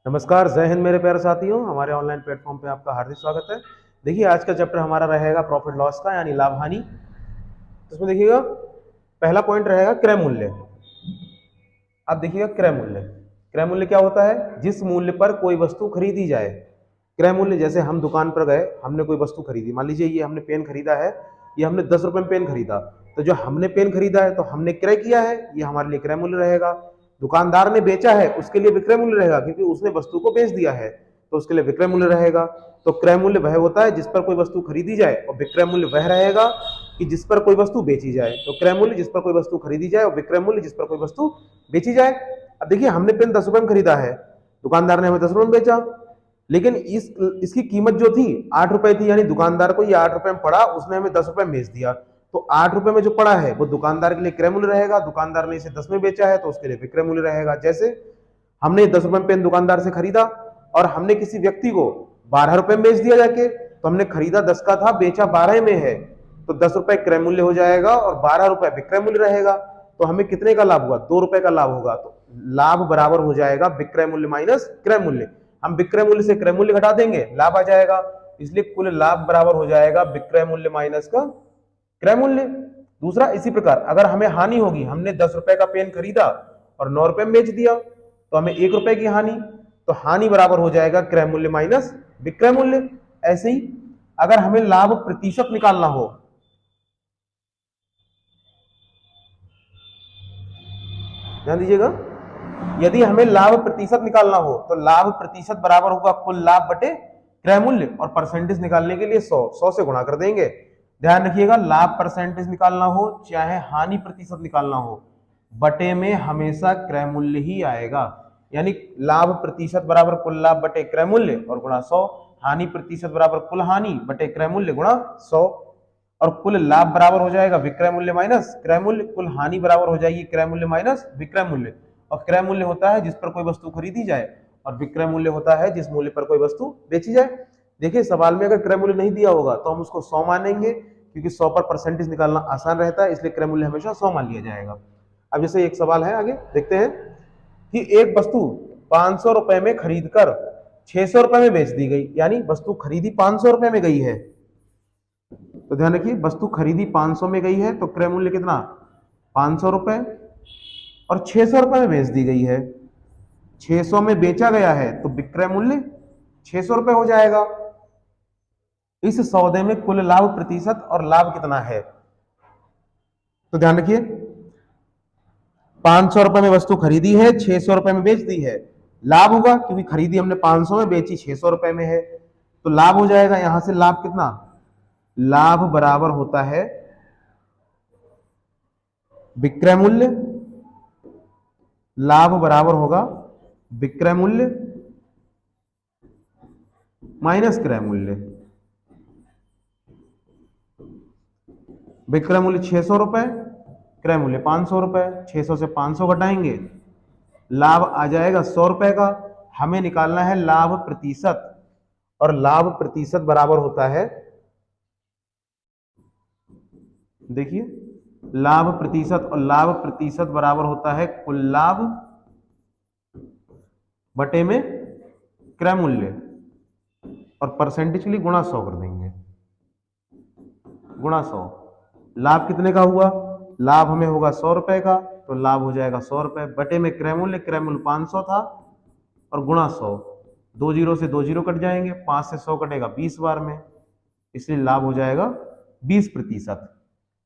नमस्कार, जय हिंद मेरे प्यारे साथियों। हमारे ऑनलाइन प्लेटफॉर्म पे आपका हार्दिक स्वागत है। देखिए, आज का चैप्टर हमारा रहेगा प्रॉफिट लॉस का, यानी लाभ हानि। तो इसमें देखिएगा, पहला पॉइंट रहेगा क्रय मूल्य। अब देखिएगा, क्रय मूल्य। क्रय मूल्य क्या होता है? जिस मूल्य पर कोई वस्तु खरीदी जाए। क्रय मूल्य, जैसे हम दुकान पर गए, हमने कोई वस्तु खरीदी, मान लीजिए ये हमने पेन खरीदा है, ये हमने 10 रुपए में पेन खरीदा। तो जो हमने पेन खरीदा है तो हमने क्रय किया है, ये हमारे लिए क्रय मूल्य रहेगा। दुकानदार ने बेचा है, उसके लिए विक्रय मूल्य रहेगा, क्योंकि उसने वस्तु को बेच दिया है, तो उसके लिए विक्रय मूल्य रहेगा। तो क्रय मूल्य वह होता है जिस पर कोई वस्तु खरीदी जाए, और विक्रय मूल्य वह रहेगा कि जिस पर कोई वस्तु बेची जाए। तो क्रय मूल्य जिस पर कोई वस्तु खरीदी जाए, और विक्रय मूल्य जिस पर कोई वस्तु बेची जाए। अब देखिए, हमने पेन 10 रुपए में खरीदा है, दुकानदार ने हमें 10 रुपए में बेचा, लेकिन इसकी कीमत जो थी 8 रुपए थी, यानी दुकानदार को ये 8 रुपए में पड़ा, उसने हमें 10 रुपए में बेच दिया। तो 8 रुपए में जो पड़ा है वो दुकानदार के लिए क्रय मूल्य रहेगा। दुकानदार ने इसे 10 में बेचा है तो उसके लिए विक्रय मूल्य रहेगा। जैसे हमने 10 रुपए में पेन दुकानदार से खरीदा, और हमने किसी व्यक्ति को 12 रुपए में बेच दिया जाके, तो हमने खरीदा 10 का था, बेचा 12 में है, तो 10 रुपए क्रय मूल्य हो जाएगा और 12 रुपए विक्रय मूल्य रहेगा। तो हमें कितने का लाभ हुआ? 2 रुपए का लाभ होगा। तो लाभ बराबर हो जाएगा विक्रय मूल्य माइनस क्रय मूल्य। हम विक्रय मूल्य से क्रय मूल्य घटा देंगे, लाभ आ जाएगा। इसलिए कुल लाभ बराबर हो जाएगा विक्रय मूल्य माइनस का क्रय मूल्य। दूसरा, इसी प्रकार अगर हमें हानि होगी, हमने 10 रुपए का पेन खरीदा और 9 रुपए में बेच दिया, तो हमें 1 रुपए की हानि। तो हानि बराबर हो जाएगा क्रय मूल्य माइनस विक्रय मूल्य। ऐसे ही अगर हमें लाभ प्रतिशत निकालना हो, ध्यान दीजिएगा, यदि हमें लाभ प्रतिशत निकालना हो तो लाभ प्रतिशत बराबर होगा कुल लाभ बटे क्रय मूल्य, और परसेंटेज निकालने के लिए 100 से गुणा कर देंगे। ध्यान रखिएगा, लाभ परसेंटेज निकालना हो चाहे हानि प्रतिशत निकालना हो, बटे में हमेशा क्रय मूल्य ही आएगा। यानी लाभ प्रतिशत बराबर कुल लाभ बटे क्रय मूल्य और गुणा 100, हानि प्रतिशत बराबर कुल हानि बटे क्रय मूल्य गुणा 100, और कुल लाभ बराबर हो जाएगा विक्रय मूल्य माइनस क्रय मूल्य। कुल हानि बराबर हो जाएगी क्रय मूल्य माइनस विक्रय मूल्य। और क्रय मूल्य होता है जिस पर कोई वस्तु खरीदी जाए, और विक्रय मूल्य होता है जिस मूल्य पर कोई वस्तु बेची जाए। देखिए, सवाल में अगर क्रय मूल्य नहीं दिया होगा तो हम उसको 100 मानेंगे, क्योंकि 100 पर परसेंटेज निकालना आसान रहता है, इसलिए क्रय मूल्य हमेशा 100 मान लिया जाएगा। अब जैसे एक सवाल है, आगे देखते हैं कि एक वस्तु 500 रुपए में खरीद कर 600 रुपए में बेच दी गई, यानी वस्तु खरीदी 500 रुपए में गई है। तो ध्यान रखिए, वस्तु खरीदी 500 में गई है, तो क्रय मूल्य कितना? 500 रुपए, और 600 रुपए में बेच दी गई है। 600 में बेचा गया है तो विक्रय मूल्य 600 रुपए हो जाएगा। इस सौदे में कुल लाभ प्रतिशत और लाभ कितना है? तो ध्यान रखिए, 500 रुपए में वस्तु खरीदी है, 600 रुपए में बेच दी है। लाभ होगा, क्योंकि खरीदी हमने 500 में, बेची 600 रुपए में है, तो लाभ हो जाएगा। यहां से लाभ कितना? लाभ बराबर होता है विक्रय मूल्य, लाभ बराबर होगा विक्रय मूल्य माइनस क्रय मूल्य। विक्रय मूल्य 600 रुपए, क्रय मूल्य 500 रुपए, 600 से 500 घटाएंगे, लाभ आ जाएगा 100 रुपए का। हमें निकालना है लाभ प्रतिशत, और लाभ प्रतिशत बराबर होता है, देखिए, लाभ प्रतिशत, और लाभ प्रतिशत बराबर होता है कुल लाभ बटे में क्रय मूल्य, और परसेंटेज के लिए गुणा 100 कर देंगे, गुणा 100। लाभ कितने का हुआ? लाभ हमें होगा 100 रुपए का, तो लाभ हो जाएगा 100 रुपए बटे में क्रय मूल्य 500 था, और गुणा 100। 2 जीरो से 2 जीरो कट जाएंगे, 5 से 100 कटेगा 20 बार में, इसलिए लाभ हो जाएगा 20%।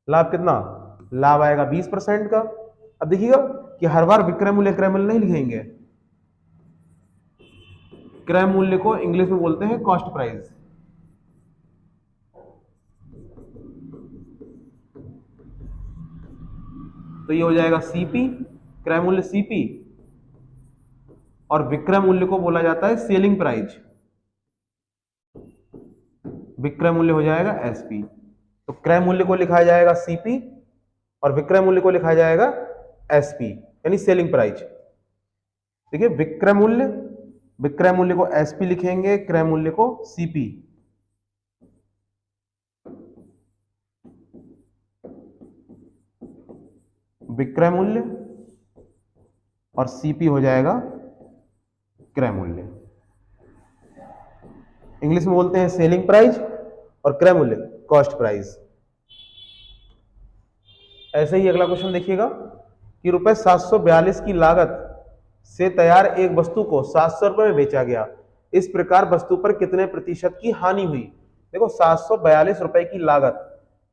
लाभ कितना? लाभ आएगा 20% का। अब देखिएगा कि हर बार विक्रय मूल्य क्रय मूल्य नहीं लिखेंगे। क्रय मूल्य को इंग्लिश में बोलते हैं कॉस्ट प्राइस। तो ये हो जाएगा सीपी, क्रय मूल्य सीपी, और विक्रय मूल्य को बोला जाता है सेलिंग प्राइस। विक्रय मूल्य हो जाएगा एसपी। तो क्रय मूल्य को लिखा जाएगा सीपी, और विक्रय मूल्य को लिखा जाएगा एसपी, यानी सेलिंग प्राइस। देखिए, विक्रय मूल्य को एसपी लिखेंगे, क्रय मूल्य को सीपी। विक्रय मूल्य और सीपी हो जाएगा क्रय मूल्य। इंग्लिश में बोलते हैं सेलिंग प्राइस और क्रय मूल्य कॉस्ट प्राइस। ऐसे ही अगला क्वेश्चन देखिएगा कि रुपए 742 की लागत से तैयार एक वस्तु को 700 रुपए में बेचा गया, इस प्रकार वस्तु पर कितने प्रतिशत की हानि हुई। देखो 742 रुपए की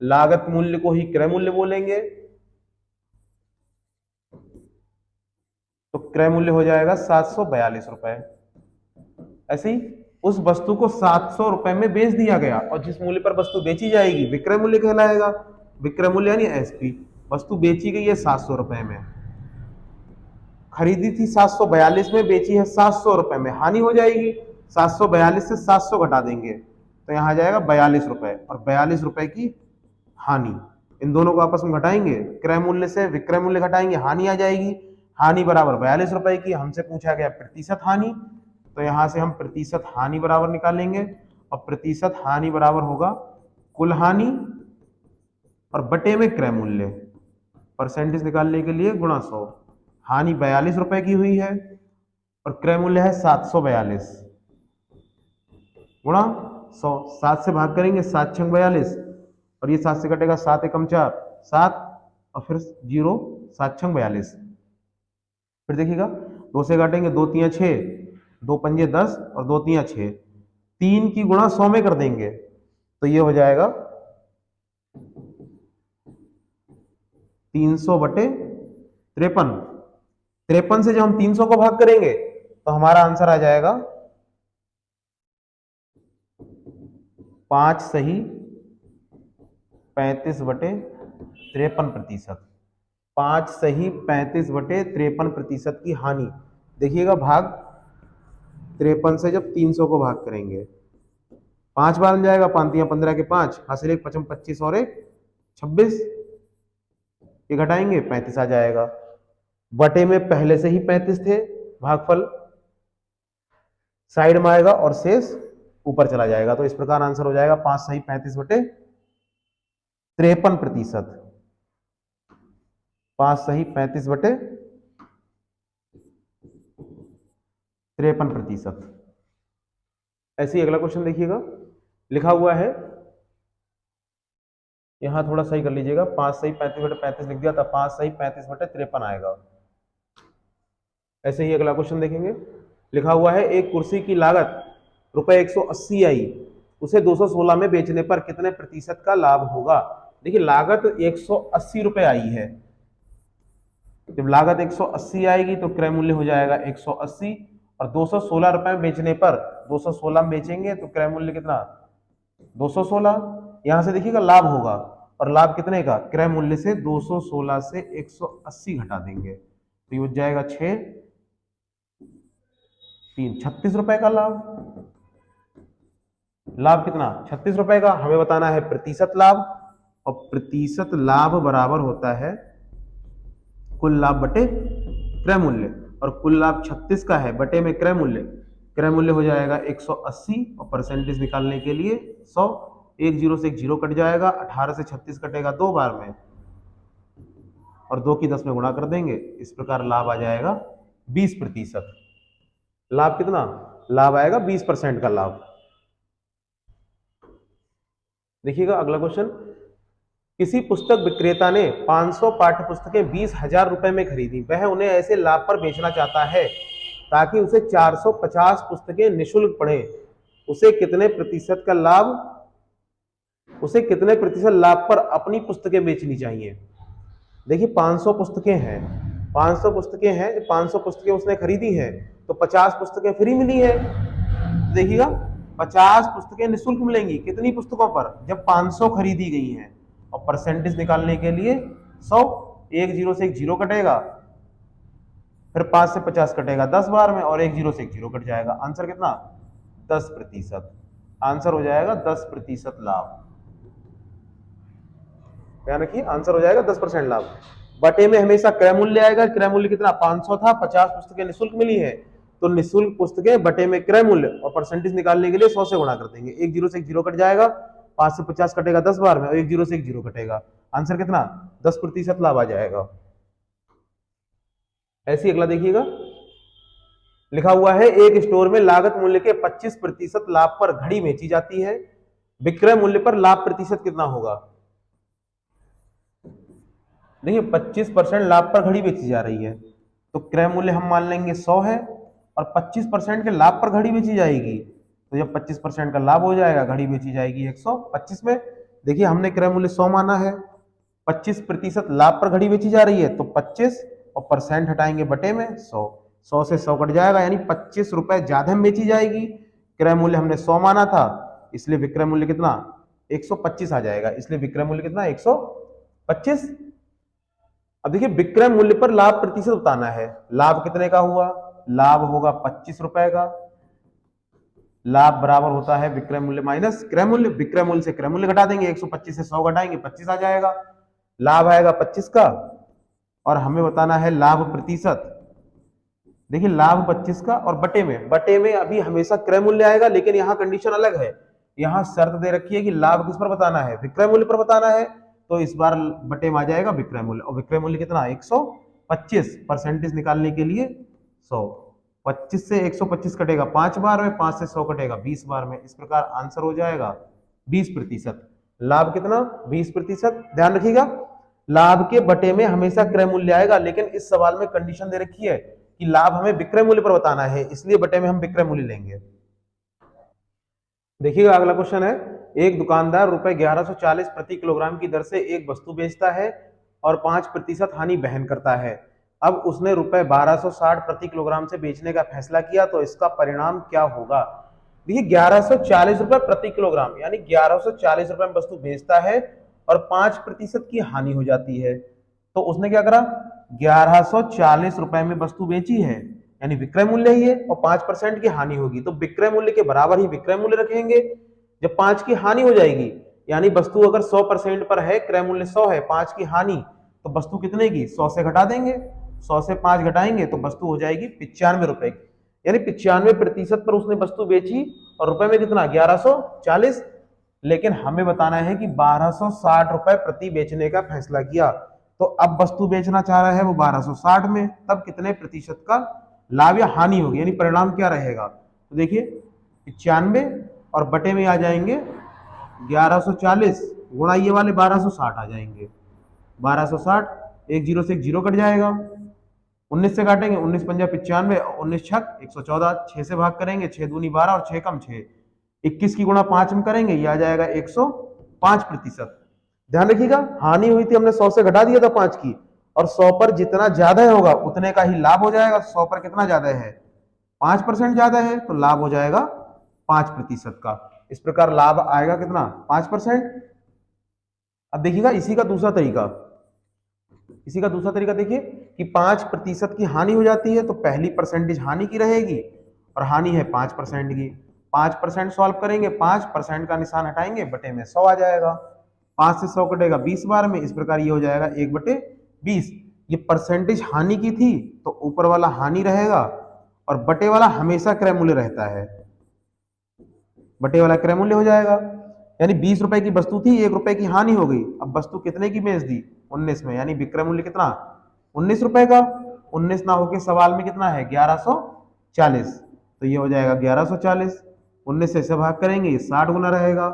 लागत मूल्य को ही क्रय मूल्य बोलेंगे, तो क्रय मूल्य हो जाएगा 742 रुपए। ऐसे ही उस वस्तु को 700 रुपए में बेच दिया गया और जिस मूल्य पर वस्तु बेची जाएगी विक्रय मूल्य कहलाएगा। विक्रय मूल्य यानी एसपी। वस्तु बेची गई है 700 रुपए में, खरीदी थी 742 में, बेची है 700 रुपए में, हानि हो जाएगी। 742 से 700 घटा देंगे तो यहां आ जाएगा 42 रुपए और 42 रुपए की हानि। इन दोनों को आपस में घटाएंगे, क्रय मूल्य से विक्रय मूल्य घटाएंगे, हानि आ जाएगी। हानि बराबर 42 रुपए की। हमसे पूछा गया प्रतिशत हानि, तो यहां से हम प्रतिशत हानि बराबर निकालेंगे और प्रतिशत हानि बराबर होगा कुल हानि और बटे में क्रय मूल्य। परसेंटेज निकालने के लिए गुणा 100। हानि 42 रुपए की हुई है और क्रय मूल्य है 742 गुणा 100। 7 से भाग करेंगे, 7 छंग 42 और ये 7 से कटेगा, 7 एकम 4 7 और फिर 0 7 छंग 42। फिर देखिएगा 2 से काटेंगे, 2 तियां 6, 2 पंजे 10 और 2 तियां 6। 3 की गुणा 100 में कर देंगे तो ये हो जाएगा 300 बटे 53। 53 से जब हम 300 को भाग करेंगे तो हमारा आंसर आ जाएगा 5 सही 35 बटे 53%। 5 सही 35 बटे 53% की हानि। देखिएगा भाग 53 से जब 300 को भाग करेंगे 5 बार बन जाएगा, 5 तियां 15 के 5, हासिल 1 55 25 और 1 26। ये घटाएंगे 35 आ जाएगा। बटे में पहले से ही 35 थे, भागफल साइड में आएगा और शेष ऊपर चला जाएगा। तो इस प्रकार आंसर हो जाएगा 5 सही 35 बटे 53%। 5 सही 35 बटे 53%। ऐसे ही अगला क्वेश्चन देखिएगा, लिखा हुआ है, यहां थोड़ा सही कर लीजिएगा। 5 सही 35 बटे 35 लिख दिया था, 5 सही 35 बटे 53 आएगा। ऐसे ही अगला क्वेश्चन देखेंगे, लिखा हुआ है एक कुर्सी की लागत रुपए 180 आई, उसे 216 में बेचने पर कितने प्रतिशत का लाभ होगा। देखिए लागत 180 रुपए आई है, जब लागत 180 आएगी तो क्रय मूल्य हो जाएगा 180 और 216 रुपए में बेचने पर 216 में बेचेंगे तो क्रय मूल्य कितना 216। यहां से देखिएगा लाभ होगा और लाभ कितने का, क्रय मूल्य से 216 से 180 घटा देंगे तो ये हो जाएगा 6 3 36 रुपए का लाभ। लाभ कितना 36 रुपए का। हमें बताना है प्रतिशत लाभ और प्रतिशत लाभ बराबर होता है कुल लाभ बटे क्रय मूल्य और कुल लाभ 36 का है बटे में क्रय मूल्य। क्रय मूल्य हो जाएगा 180 और परसेंटेज निकालने के लिए 100। 1 0 से 1 0 कट जाएगा, 18 से 36 कटेगा 2 बार में और 2 की 10 में गुणा कर देंगे। इस प्रकार लाभ आ जाएगा 20%। लाभ कितना, लाभ आएगा 20% का लाभ। देखिएगा अगला क्वेश्चन, किसी पुस्तक विक्रेता ने 500 पाठ्य पुस्तकें 20,000 रुपए में खरीदी, वह उन्हें ऐसे लाभ पर बेचना चाहता है ताकि उसे 450 पुस्तकें निःशुल्क पढ़े, उसे कितने प्रतिशत लाभ पर अपनी पुस्तकें बेचनी चाहिए। देखिए 500 पुस्तकें हैं, 500 पुस्तकें उसने खरीदी हैं तो 50 पुस्तकें फ्री मिली है। देखिएगा 50 पुस्तकें निःशुल्क मिलेंगी, कितनी पुस्तकों पर, जब 500 खरीदी गई हैं। और परसेंटेज निकालने के लिए 100। 1 0 से 1 0 कटेगा, फिर 5 से 50 कटेगा 10 बार में और 1 0 से 1 0 कट जाएगा। आंसर कितना 10%। आंसर हो जाएगा 10% लाभ। ध्यान रखिए आंसर हो जाएगा 10% लाभ। बटे में हमेशा क्रय मूल्य आएगा। क्रय मूल्य कितना 500 था, 50 पुस्तकें निःशुल्क मिली है तो निःशुल्क पुस्तकें बटे में क्रय मूल्य और परसेंटेज निकालने के लिए 100 से गुणा कर देंगे। 1 0 से 1 0 कट जाएगा, 5 से 50 कटेगा 10 बार में और 1 0 से 1 0 कटेगा। आंसर कितना 10% लाभ आ जाएगा। ऐसे ही अगला देखिएगा, लिखा हुआ है एक स्टोर में लागत मूल्य के 25% लाभ पर घड़ी बेची जाती है, विक्रय मूल्य पर लाभ प्रतिशत कितना होगा? देखिए 25% लाभ पर घड़ी बेची जा रही है तो क्रय मूल्य हम मान लेंगे 100 है, और 25% के लाभ पर घड़ी बेची जाएगी तो जब 25% का लाभ हो जाएगा घड़ी बेची जाएगी 125 में। देखिए हमने क्रय मूल्य 100 माना है, 25% लाभ पर घड़ी बेची जा रही है तो 25 और परसेंट हटाएंगे बटे में 100, 100 से 100 कट जाएगा, यानी 25 रुपए ज्यादा में बेची जाएगी। क्रय मूल्य हमने 100 माना था इसलिए विक्रय मूल्य कितना 125 आ जाएगा, इसलिए विक्रय मूल्य कितना 125। अब देखिए विक्रय मूल्य पर लाभ प्रतिशत बताना है, लाभ कितने का हुआ? लाभ होगा 25 रुपए का, लाभ बराबर होता है विक्रय मूल्य माइनस क्रय मूल्य, विक्रय मूल्य से क्रय मूल्य घटा देंगे, 125 से 100 घटाएंगे 25 आ जाएगा, लाभ आएगा 25 का, और हमें बताना है लाभ प्रतिशत। देखिए लाभ 25 का और बटे में अभी हमेशा क्रय मूल्य आएगा, लेकिन यहाँ कंडीशन अलग है, यहाँ शर्त दे रखी है कि लाभ किस पर बताना है? विक्रय मूल्य पर बताना है, तो इस बार बटे में आ जाएगा विक्रय मूल्य, और विक्रय मूल्य कितना 125, परसेंटेज निकालने के लिए 100, 25 से 125 कटेगा 5 बार में, 5 से 100 कटेगा 20 बार में, इस प्रकार आंसर हो जाएगा 20%। लाभ कितना 20%। ध्यान रखिएगा लाभ के बटे में हमेशा क्रय मूल्य आएगा, लेकिन इस सवाल में कंडीशन दे रखी है कि लाभ हमें विक्रय मूल्य पर बताना है, इसलिए बटे में हम विक्रय मूल्य लेंगे। देखिएगा अगला क्वेश्चन है, एक दुकानदार रुपए 1140 प्रति किलोग्राम की दर से एक वस्तु बेचता है और 5% हानि वहन करता है। अब उसने रुपए 1260 प्रति किलोग्राम से बेचने का फैसला किया, तो इसका परिणाम क्या होगा? देखिए 1140 रुपए प्रति किलोग्राम, यानी 1140 रुपए में वस्तु बेचता है और 5% की हानि हो जाती है, तो उसने क्या करा? 1140 रुपए में वस्तु बेची है, यानी विक्रय मूल्य ही है, और 5% की हानि होगी तो विक्रय मूल्य के बराबर ही विक्रय मूल्य रखेंगे। जब 5 की हानि हो जाएगी, यानी वस्तु अगर 100% पर है, क्रय मूल्य 100 है, 5 की हानि, तो वस्तु कितने की? 100 से घटा देंगे, 100 से 5 घटाएंगे तो वस्तु हो जाएगी 95 रुपए की, यानी 95% पर उसने वस्तु बेची और रुपए में कितना 1140, लेकिन हमें बताना है कि 1260 रुपए प्रति बेचने का फैसला किया, तो अब वस्तु बेचना चाह रहा है वो 1260 में, तब कितने प्रतिशत का लाभ या हानि होगी, यानी परिणाम क्या रहेगा? तो देखिए 95 और बटे में आ जाएंगे 1140 गुणा ये वाले 1260 आ जाएंगे, 1260, एक जीरो से एक जीरो कट जाएगा, 19 से काटेंगे 19 पंजा 95, 19 छक 114, 6 से भाग करेंगे 6 दूनी 12 और 6 कम 6, 21 की गुणा 5 में करेंगे ये आ जाएगा 105%। ध्यान रखिएगा हानि हुई थी, हमने 100 से घटा दिया था 5 की, और 100 पर जितना ज्यादा होगा उतने का ही लाभ हो जाएगा। 100 पर कितना ज्यादा है? 5% ज्यादा है, तो लाभ हो जाएगा 5% का। इस प्रकार लाभ आएगा कितना? 5%। अब देखिएगा इसी का दूसरा तरीका देखिए कि 5% की हानि हो जाती है तो पहली परसेंटेज हानि की रहेगी, और हानि है 5% की, 5% सॉल्व करेंगे, 5% का निशान हटाएंगे, बटे में 100 आ जाएगा, 5 से 100 कटेगा 20 बार में, इस प्रकार ये हो जाएगा 1/20। ये परसेंटेज हानि की थी तो ऊपर वाला हानि रहेगा, और बटे वाला हमेशा क्रय मूल्य रहता है, बटे वाला क्रय मूल्य हो जाएगा, यानी 20 रुपए की वस्तु थी, 1 रुपए की हानि हो गई, अब वस्तु कितने की बेच दी? 19 में, यानी विक्रय मूल्य कितना? 19 रुपए का, 19 ना होके सवाल में कितना है? 1140, तो ये हो जाएगा 1140, 19 से इसे भाग करेंगे ये 60 गुना रहेगा।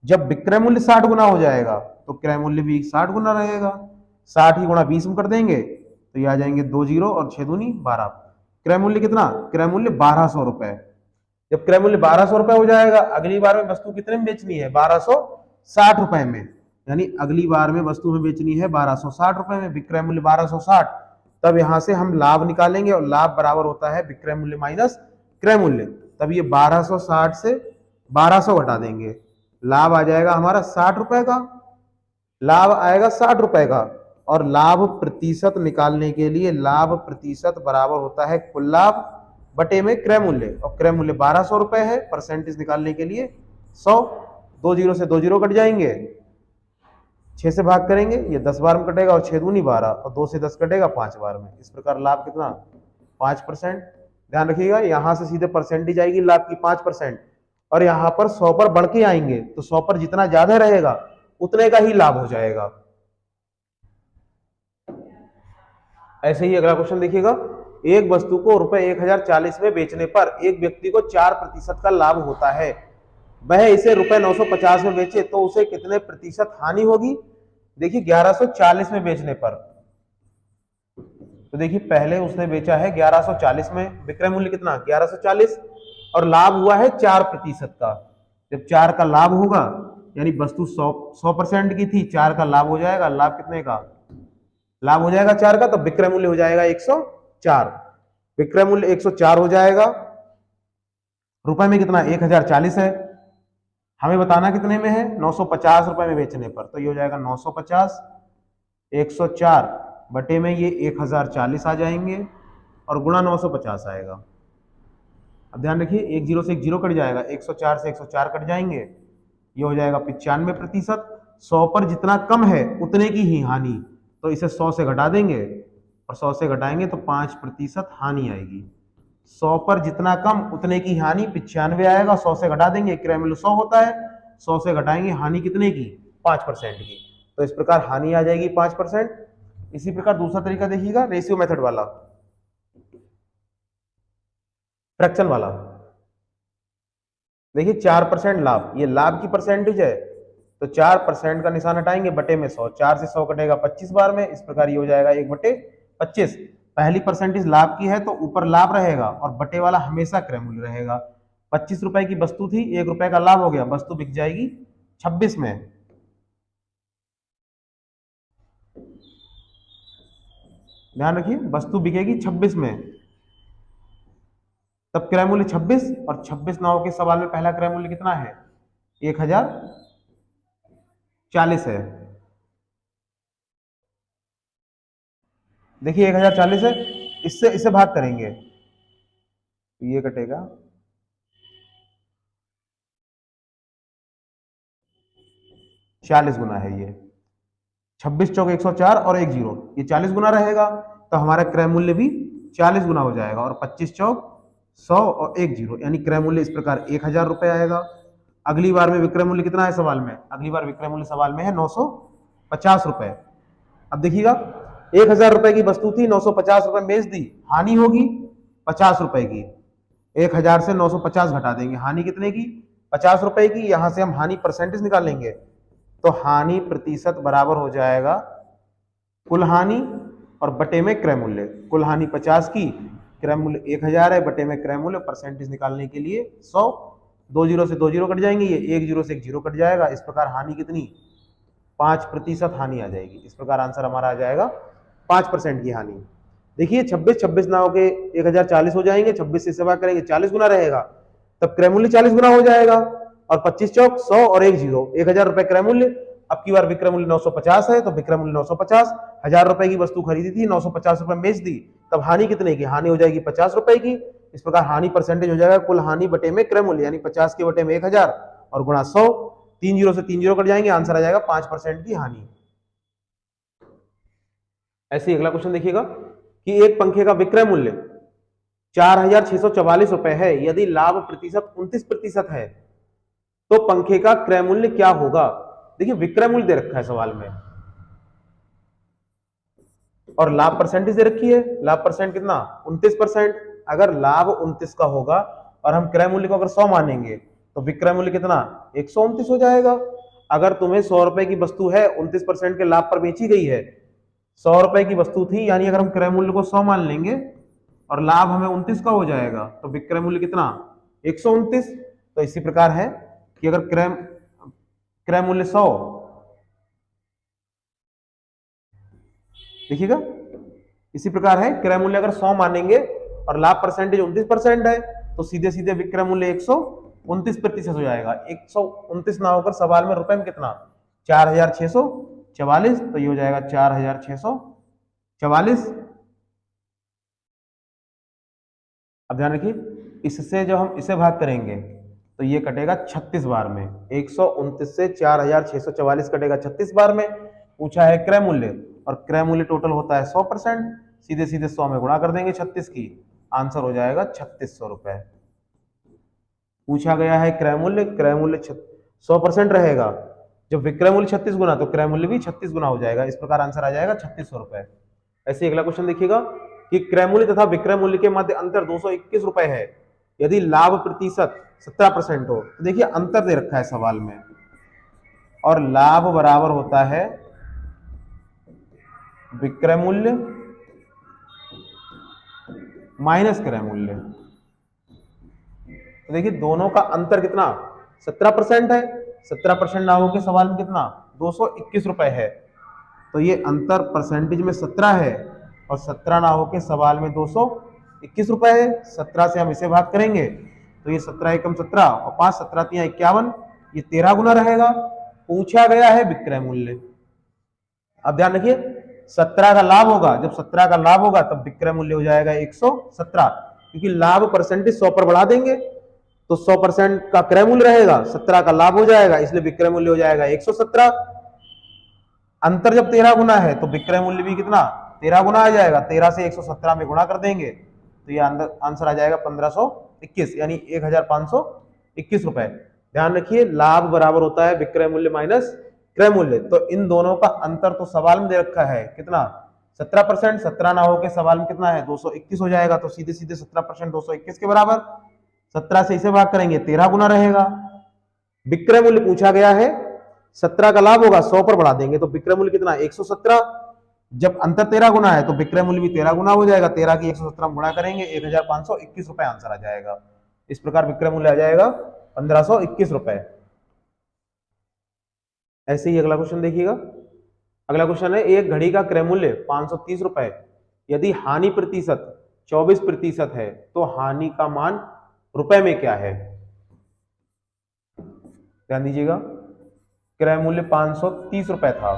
जब विक्रय मूल्य 60 गुना हो जाएगा तो क्रय मूल्य भी 60 गुना रहेगा, 60 ही गुणा 20 में कर देंगे तो ये आ जाएंगे 2 जीरो और 6 दूनी 12। क्रय मूल्य कितना? क्रय मूल्य 1200 रुपए। जब क्रय मूल्य 1200 रुपए हो जाएगा, अगली बार में वस्तु कितने में बेचनी है? 1260 रुपए में, यानी अगली बार में वस्तु में बेचनी है 1260 रुपए में, विक्रय मूल्य 1260, तब यहां से हम लाभ निकालेंगे, और लाभ बराबर होता है विक्रय मूल्य माइनस क्रय मूल्य, तब ये 1260 से 1200 घटा देंगे, लाभ आ जाएगा हमारा 60 रुपए का, लाभ आएगा 60 रुपए का, और लाभ प्रतिशत निकालने के लिए लाभ प्रतिशत बराबर होता है कुल लाभ बटे में क्रय मूल्य, और क्रय मूल्य 1200 रुपए है, परसेंटेज निकालने के लिए 100, 2 जीरो से 2 जीरो कट जाएंगे, 6 से भाग करेंगे ये 10 बार में कटेगा, और 6 दूनी 12, और 2 से 10 कटेगा 5 बार में, इस प्रकार लाभ कितना? 5%। ध्यान रखिएगा यहां से सीधे परसेंटेज आएगी लाभ की 5%, और यहां पर 100 पर बढ़ के आएंगे, तो 100 पर जितना ज्यादा रहेगा उतने का ही लाभ हो जाएगा। ऐसे ही अगला क्वेश्चन देखिएगा, एक वस्तु को रुपए 1040 में बेचने पर एक व्यक्ति को 4% का लाभ होता है, वह इसे रुपए 950 में बेचे तो उसे कितने प्रतिशत हानि होगी? देखिए 1140 में बेचने पर, तो देखिए पहले उसने बेचा है 1140 में, विक्रय मूल्य कितना 1140 और लाभ हुआ है 4% का। जब 4 का लाभ होगा यानी वस्तु 100% की थी, 4 का लाभ हो जाएगा, लाभ कितने का लाभ हो जाएगा 4 का, तो विक्रय मूल्य हो जाएगा 104। विक्रय मूल्य 104 हो जाएगा, रुपए में कितना 1040 है, हमें बताना कितने में है 950 रुपए में बेचने पर, तो ये हो जाएगा 950, 104 बटे में ये 1040 आ जाएंगे और गुणा 950 आएगा। अब ध्यान रखिए एक जीरो से एक जीरो कट जाएगा, 104 से 104 कट जाएंगे, ये हो जाएगा 95%। 100 पर जितना कम है उतने की ही हानि, तो इसे 100 से घटा देंगे और 100 से घटाएंगे तो 5% हानि आएगी। 100 पर जितना कम उतने की हानि 95 आएगा, 100 से घटा देंगे, क्रय मूल्य 100 होता है, 100 से घटाएंगे हानि कितने की 5% की, तो इस प्रकार हानि आ जाएगी 5%। इसी प्रकार दूसरा तरीका देखिएगा, रेशियो मेथड वाला, फ्रैक्शन वाला। देखिए 4% लाभ, ये लाभ की परसेंटेज है, तो 4% का निशान हटाएंगे, बटे में 100, 4 से 100 कटेगा 25 बार में, इस प्रकार ये हो जाएगा 1/25। पहली परसेंटेज लाभ की है तो ऊपर लाभ रहेगा और बटे वाला हमेशा क्रय मूल्य रहेगा। 25 रुपए की वस्तु थी, 1 रुपए का लाभ हो गया, वस्तु बिक जाएगी 26 में। ध्यान रखिए वस्तु बिकेगी 26 में, तब क्रय मूल्य 26 और 26 नाव के सवाल में पहला क्रय मूल्य कितना है 1040 है। देखिए 1040 है, इससे इसे भाग करेंगे तो ये कटेगा 40 गुना है, ये 26 चौक 104 और 1 जीरो, ये 40 गुना रहेगा, तो हमारा क्रय मूल्य भी 40 गुना हो जाएगा और 25 चौक 100 और 1 जीरो, यानी क्रय मूल्य इस प्रकार 1000 रुपए आएगा। अगली बार में विक्रय मूल्य कितना है सवाल में, अगली बार विक्रय मूल्य सवाल में है 950 रुपए। अब देखिएगा 1000 रुपए की वस्तु थी, 950 रुपए बेच दी, हानि होगी 50 रुपए की, 1000 से 950 घटा देंगे, हानि कितने की 50 रुपए की, यहां से हम हानि परसेंटेज निकालेंगे, तो हानि प्रतिशत बराबर हो जाएगा कुल हानि और बटे में क्रय मूल्य। कुल हानि 50 की, क्रय मूल्य 1000 है, बटे में क्रय मूल्य, परसेंटेज निकालने के लिए 100, 2 जीरो से 2 जीरो कट जाएंगे, ये 1 जीरो से 1 जीरो कट जाएगा, इस प्रकार हानि कितनी 5% हानि आ जाएगी। इस प्रकार आंसर हमारा आ जाएगा 5% की हानि। देखिए 26 नाव के 1040 हो जाएंगे, 26 से सेवा करेंगे 40 गुना रहेगा, तब क्रय मूल्य 40 गुना हो जाएगा और 25 चौक 100 और 1 जीरो, 1000 रुपए क्रय मूल्य। अब की बार विक्रय मूल्य 950 है, तो विक्रय मूल्य 950, 1000 रुपए की वस्तु खरीदी थी, 950 रुपए बेच दी, तब हानि कितने की, हानि हो जाएगी 50 रुपए की। इस प्रकार हानि परसेंटेज हो जाएगा कुल हानि बटे में क्रय मूल्य, यानी 50 के बटे में 1000 और गुणा 100, 3 जीरो से 3 जीरो कट जाएंगे, आंसर आ जाएगा 5% की हानि। ऐसे अगला क्वेश्चन देखिएगा कि एक पंखे का विक्रय मूल्य 4644 रुपए है, यदि लाभ प्रतिशत 29% है तो पंखे का क्रय मूल्य क्या होगा। देखिए विक्रय मूल्य दे रखा है सवाल में और लाभ परसेंटेज दे रखी है, लाभ परसेंट कितना 29%। अगर लाभ 29 का होगा और हम क्रय मूल्य को अगर 100 मानेंगे तो विक्रय मूल्य कितना 129 हो जाएगा। अगर तुम्हें 100 रुपए की वस्तु है, 29% के लाभ पर बेची गई है, 100 रुपए की वस्तु थी, यानी अगर हम क्रय मूल्य को 100 मान लेंगे और लाभ हमें 29 का हो जाएगा, तो विक्रय मूल्य कितना 129। तो इसी प्रकार है कि अगर क्रय मूल्य 100, देखिएगा इसी प्रकार है, क्रय मूल्य अगर 100 मानेंगे और लाभ परसेंटेज 29% है, तो सीधे सीधे विक्रय मूल्य 129% हो जाएगा। 129 ना होकर सवाल में रुपए में कितना 4644, तो ये हो जाएगा 4644। अब ध्यान रखिए इससे जो हम इसे भाग करेंगे तो ये कटेगा 36 बार में, 129 से 4644 कटेगा 36 बार में। पूछा है क्रय मूल्य और क्रय मूल्य टोटल होता है 100%, सीधे सीधे 100 में गुणा कर देंगे 36 की, आंसर हो जाएगा 3600 रुपए। पूछा गया है क्रय मूल्य 100% रहेगा, जब विक्रय मूल्य 36 गुना तो क्रय मूल्य भी 36 गुना हो जाएगा, इस प्रकार आंसर आ जाएगा 3600 रुपए। ऐसे अगला क्वेश्चन देखिएगा कि क्रय मूल्य तथा विक्रय मूल्य के मध्य अंतर 221 रुपए है यदि लाभ प्रतिशत 17% हो। तो देखिए अंतर दे रखा है सवाल में, और लाभ बराबर होता है विक्रय मूल्य माइनस क्रय मूल्य। तो देखिए दोनों का अंतर कितना 17% है। 17% ना हो के सवाल में कितना 221 रुपए है। तो ये अंतर परसेंटेज में 17 है और 17 ना हो के सवाल में 221 रुपए है। 17 से हम इसे भाग करेंगे तो ये 17 एकम 17 और 5 17 तिया 51, ये 13 गुना रहेगा। पूछा गया है विक्रय मूल्य। अब ध्यान रखिए 17 का लाभ होगा, जब 17 का लाभ होगा तब विक्रय मूल्य हो जाएगा 117, क्योंकि लाभ परसेंटेज 100 पर बढ़ा देंगे तो 100% का क्रय मूल्य रहेगा, 17 का लाभ हो जाएगा, इसलिए विक्रय मूल्य हो जाएगा 117। अंतर जब 13 गुना है तो विक्रय मूल्य भी कितना 13 गुना आ जाएगा। 13 से 117 में गुणा कर देंगे तो ये आंसर आ जाएगा 1521, यानी 1521 रुपए। ध्यान रखिए लाभ बराबर होता है विक्रय मूल्य माइनस क्रय मूल्य। तो इन दोनों का अंतर तो सवाल में दे रखा है कितना 17%। 17 ना हो के सवाल में कितना है 221 हो जाएगा। तो सीधे सीधे 17% 221 के बराबर। 17 से इसे भाग करेंगे 13 गुना रहेगा। विक्रय मूल्य पूछा गया है, 17 का लाभ होगा 100 पर बढ़ा देंगे तो विक्रय मूल्य कितना 117। जब अंतर 13 गुना है तो विक्रय मूल्य भी 13 गुना हो जाएगा। 13 की 117 में गुणा करेंगे 1521 रुपए आंसर आ जाएगा। इस प्रकार विक्रय मूल्य आ जाएगा 1521 रुपए। ऐसे ही अगला क्वेश्चन देखिएगा। अगला क्वेश्चन है एक घड़ी का क्रय मूल्य 530 रुपए यदि हानि प्रतिशत 24% है तो हानि का मान रुपए में क्या है। ध्यान दीजिएगा क्रय मूल्य 530 रुपए था,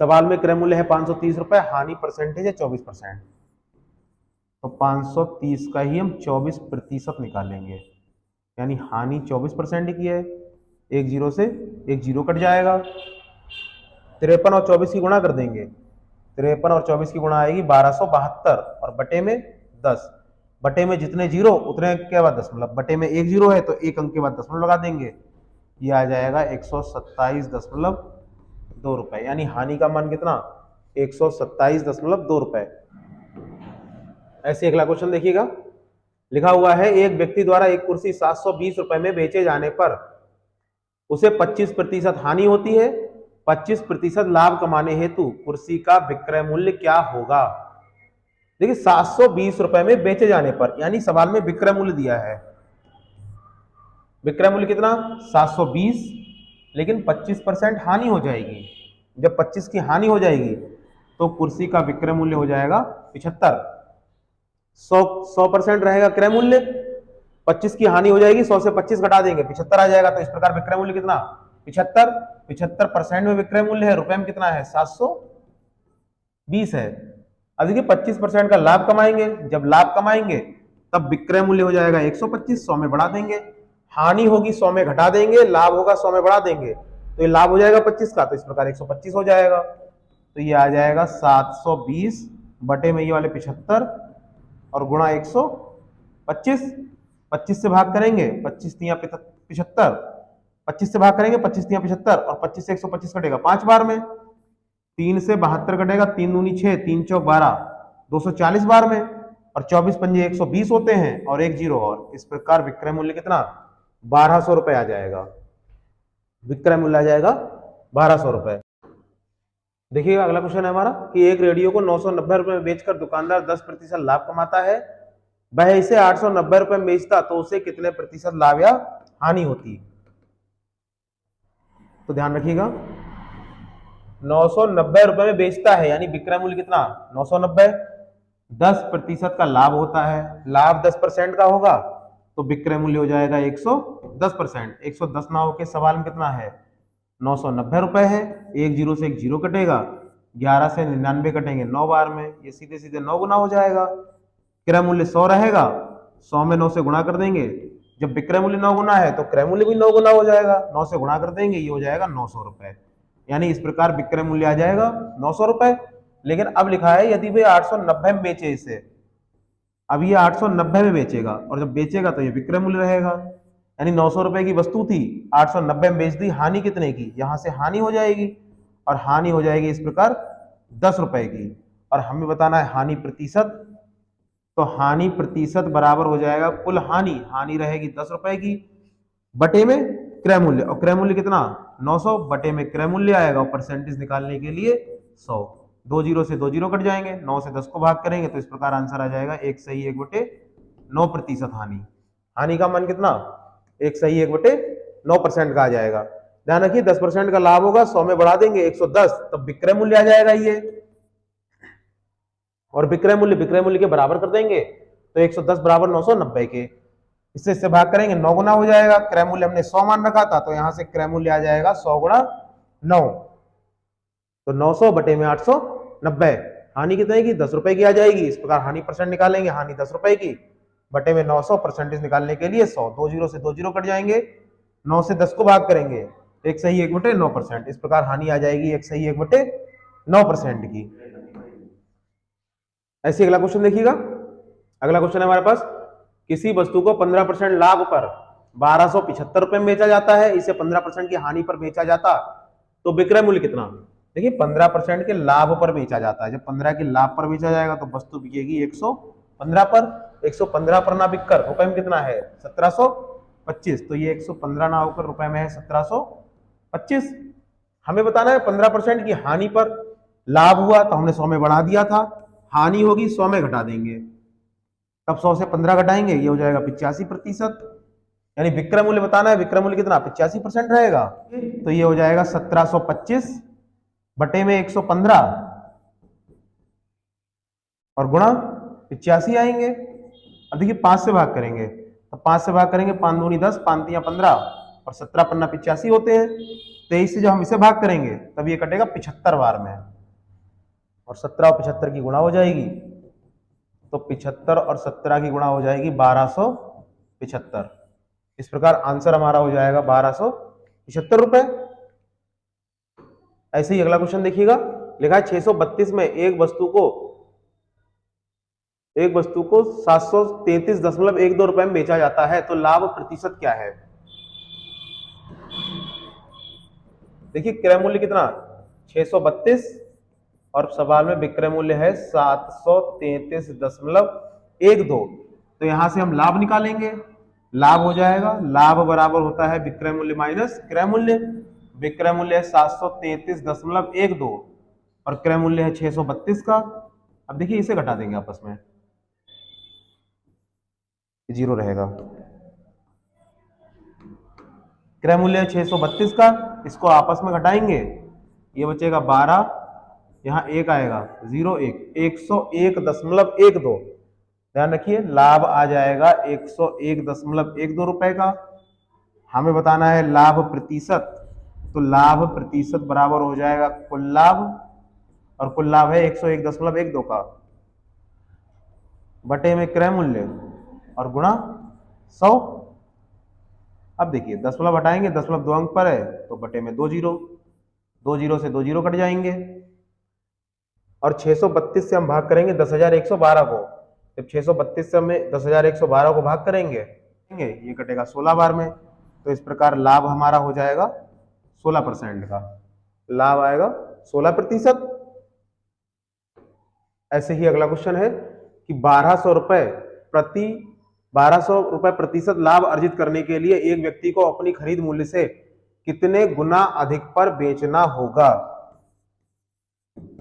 सवाल में क्रय मूल्य है 530 रुपए, हानि परसेंटेज है 24%। तो 530 का ही हम 24% निकालेंगे, यानी हानि 24% की है। एक जीरो से एक जीरो कट जाएगा। 53 और 24 की गुणा कर देंगे। 53 और 24 की गुणा आएगी 1272 और बटे में 10। बटे में जितने जीरो उतने के बाद दशमलव, बटे में एक जीरो है तो एक अंक के बाद दशमलव लगा देंगे। ये आ जाएगा 127.2 रुपए, यानी हानि का मान कितना 127.2 रुपए। ऐसे अगला क्वेश्चन देखिएगा। लिखा हुआ है एक व्यक्ति द्वारा एक कुर्सी 720 रुपए में बेचे जाने पर उसे 25% हानि होती है। 25% लाभ कमाने हेतु कुर्सी का विक्रय मूल्य क्या होगा। देखिए 720 रुपए में बेचे जाने पर, यानी सवाल में विक्रय मूल्य दिया है। विक्रय मूल्य कितना 720, लेकिन 25% हानि हो जाएगी। जब 25 की हानि हो जाएगी तो कुर्सी का विक्रय मूल्य हो जाएगा 75। 100% रहेगा क्रय मूल्य, 25 की हानि हो जाएगी, 100 से 25 घटा देंगे 75 आ जाएगा। तो इस प्रकार विक्रय मूल्य कितना 75। 75% में विक्रय मूल्य है, रुपए में कितना है 720 है। अब देखिए 25% का लाभ कमाएंगे, जब लाभ कमाएंगे तब विक्रय मूल्य हो जाएगा 125, 100 में बढ़ा देंगे। हानि होगी 100 में घटा देंगे, लाभ होगा 100 में बढ़ा देंगे, तो ये लाभ हो जाएगा 25 का, तो इस प्रकार 125 हो जाएगा। तो ये आ जाएगा 720 बटे में ये वाले 75 और गुणा 125। 25 से भाग करेंगे 25 तिया 75, 25 से भाग करेंगे 25 तिया 75 और 25 से 125 कटेगा 5 बार में। 3 से 72 कटेगा, 3 दूनी 6, 3 चौक 12, 240 बार में, और 24 पंजे 120 होते हैं और एक जीरो और। इस प्रकार विक्रय मूल्य कितना 1200 रुपए आ जाएगा। विक्रय मूल्य आ जाएगा 1200 रुपए। देखिएगा अगला क्वेश्चन है हमारा कि एक रेडियो को 990 रुपए में बेचकर दुकानदार 10% लाभ कमाता है, वह इसे 890 रुपए में बेचता तो उसे कितने प्रतिशत लाभ या हानि होती। तो ध्यान रखिएगा 990 रुपए में बेचता है, यानी विक्रय मूल्य कितना 990, 10% का लाभ होता है। लाभ 10% का होगा तो विक्रय मूल्य हो जाएगा 110%। 110 ना होके सवाल में कितना है 990 रुपए है। एक जीरो से एक जीरो कटेगा, 11 से 99 कटेंगे 9 बार में, ये सीधे सीधे 9 गुना हो जाएगा। क्रय मूल्य 100 रहेगा, 100 में 9 से गुणा कर देंगे। जब विक्रय मूल्य 9 गुना है तो क्रय मूल्य भी 9 गुना हो जाएगा, 9 से गुणा कर देंगे, ये हो जाएगा 900 रुपए। यानी इस प्रकार विक्रय मूल्य आ जाएगा 900 रुपए। लेकिन अब लिखा है यदि वे 890 में बेचे इसे, अब ये 890 में बेचेगा और जब बेचेगा तो ये विक्रय मूल्य रहेगा। यानी 900 रुपए की वस्तु थी, 890 में बेच दी, हानि कितने की, यहां से हानि हो जाएगी और हानि हो जाएगी इस प्रकार 10 रुपए की, और हमें बताना है हानि प्रतिशत। तो हानि प्रतिशत बराबर हो जाएगा कुल हानि, हानि रहेगी 10 रुपए की बटे में क्रय मूल्य, और क्रय मूल्य कितना 900 बटे में क्रय मूल्य आएगा, और परसेंटेज निकालने के लिए 100। 2 जीरो से 2 जीरो कट जाएंगे, 9 से 10 को भाग करेंगे तो इस प्रकार आंसर आ जाएगा 1/9% हानि। हानि का मान कितना 1/9% का आ जाएगा। ध्यान रखिए 10% का लाभ होगा, 100 में बढ़ा देंगे 110, तब विक्रय मूल्य आ जाएगा ये, और विक्रय मूल्य के बराबर कर देंगे तो 110 बराबर 990 के, इससे भाग करेंगे 9 गुना हो जाएगा। क्रय मूल्य हमने 100 मान रखा था, तो यहां से क्रय मूल्य आ जाएगा 100 गुणा 9, तो 900 बटे में 890। हानि कितने की 10 रुपए की आ जाएगी। इस प्रकार हानि परसेंट निकालेंगे, हानि 10 रुपए की बटे में 900, परसेंटेज निकालने के लिए 100। 2 जीरो से 2 जीरो कट जाएंगे, 9 से 10 को भाग करेंगे 1/9%। इस प्रकार हानि आ जाएगी 1/9% की। ऐसे अगला क्वेश्चन देखिएगा। अगला क्वेश्चन है हमारे पास, किसी वस्तु को 15% लाभ पर 1275 रुपए में बेचा जाता है, इसे 15% की हानि पर बेचा जाता, तो विक्रय मूल्य कितना। देखिए 15% के लाभ पर बेचा जाता है, जब 15 के लाभ पर बेचा जाएगा तो वस्तु बिकेगी 115 पर। 115 पर ना बिककर रुपए में कितना है 1725, तो ये 115 ना होकर रुपए में है 1725। हमें बताना है 15% की हानि पर लाभ हुआ तो हमने 100 में बढ़ा दिया था, हानि होगी 100 में घटा देंगे, तब 100 से 15 घटाएंगे, ये हो जाएगा 85%। यानी विक्रय मूल्य बताना है, विक्रय मूल्य कितना 85% रहेगा, तो ये हो जाएगा 1725 बटे में 115 और गुणा 85 आएंगे। अब देखिए 5 से भाग करेंगे, तो 5 से भाग करेंगे 5 दूनी 10, 5 तियां 15 और 17 पन्ना 85 होते हैं। 23 से जब हम इसे भाग करेंगे तब ये कटेगा 75 बार में, और 17 और 75 की गुणा हो जाएगी, तो 75 और 17 की गुणा हो जाएगी 1275। इस प्रकार आंसर हमारा हो जाएगा 1275 रुपए। ऐसे ही अगला क्वेश्चन देखिएगा, लिखा है 632 में एक वस्तु को 733.12 रुपए में बेचा जाता है, तो लाभ प्रतिशत क्या है। देखिए क्रय मूल्य कितना 632 और सवाल में विक्रय मूल्य है 733.12, तो यहां से हम लाभ निकालेंगे। लाभ हो जाएगा, लाभ बराबर होता है विक्रय मूल्य माइनस क्रय मूल्य। विक्रय मूल्य है 733.12 और क्रय मूल्य है 632 का। अब देखिए इसे घटा देंगे आपस में, जीरो रहेगा। क्रय मूल्य है 632 का, इसको आपस में घटाएंगे, ये बचेगा 12, यहाँ 1 आएगा 0 1 101.12। ध्यान रखिए लाभ आ जाएगा 101.12 रुपए का। हमें बताना है लाभ प्रतिशत, तो लाभ प्रतिशत बराबर हो जाएगा कुल लाभ, और कुल लाभ है 101.12 का बटे में क्रय मूल्य और गुणा 100। अब देखिए 10 हटाएंगे, 10 2 अंक पर है तो बटे में 2 जीरो, 2 जीरो से 2 जीरो कट जाएंगे, और 632 से हम भाग करेंगे 10,112 को। जब 632 से हमें 10,112 को भाग करेंगे ये कटेगा 16 बार में, तो इस प्रकार लाभ हमारा हो जाएगा 16% का, लाभ आएगा 16%। ऐसे ही अगला क्वेश्चन है कि 1200 रुपए प्रतिशत लाभ अर्जित करने के लिए एक व्यक्ति को अपनी खरीद मूल्य से कितने गुना अधिक पर बेचना होगा।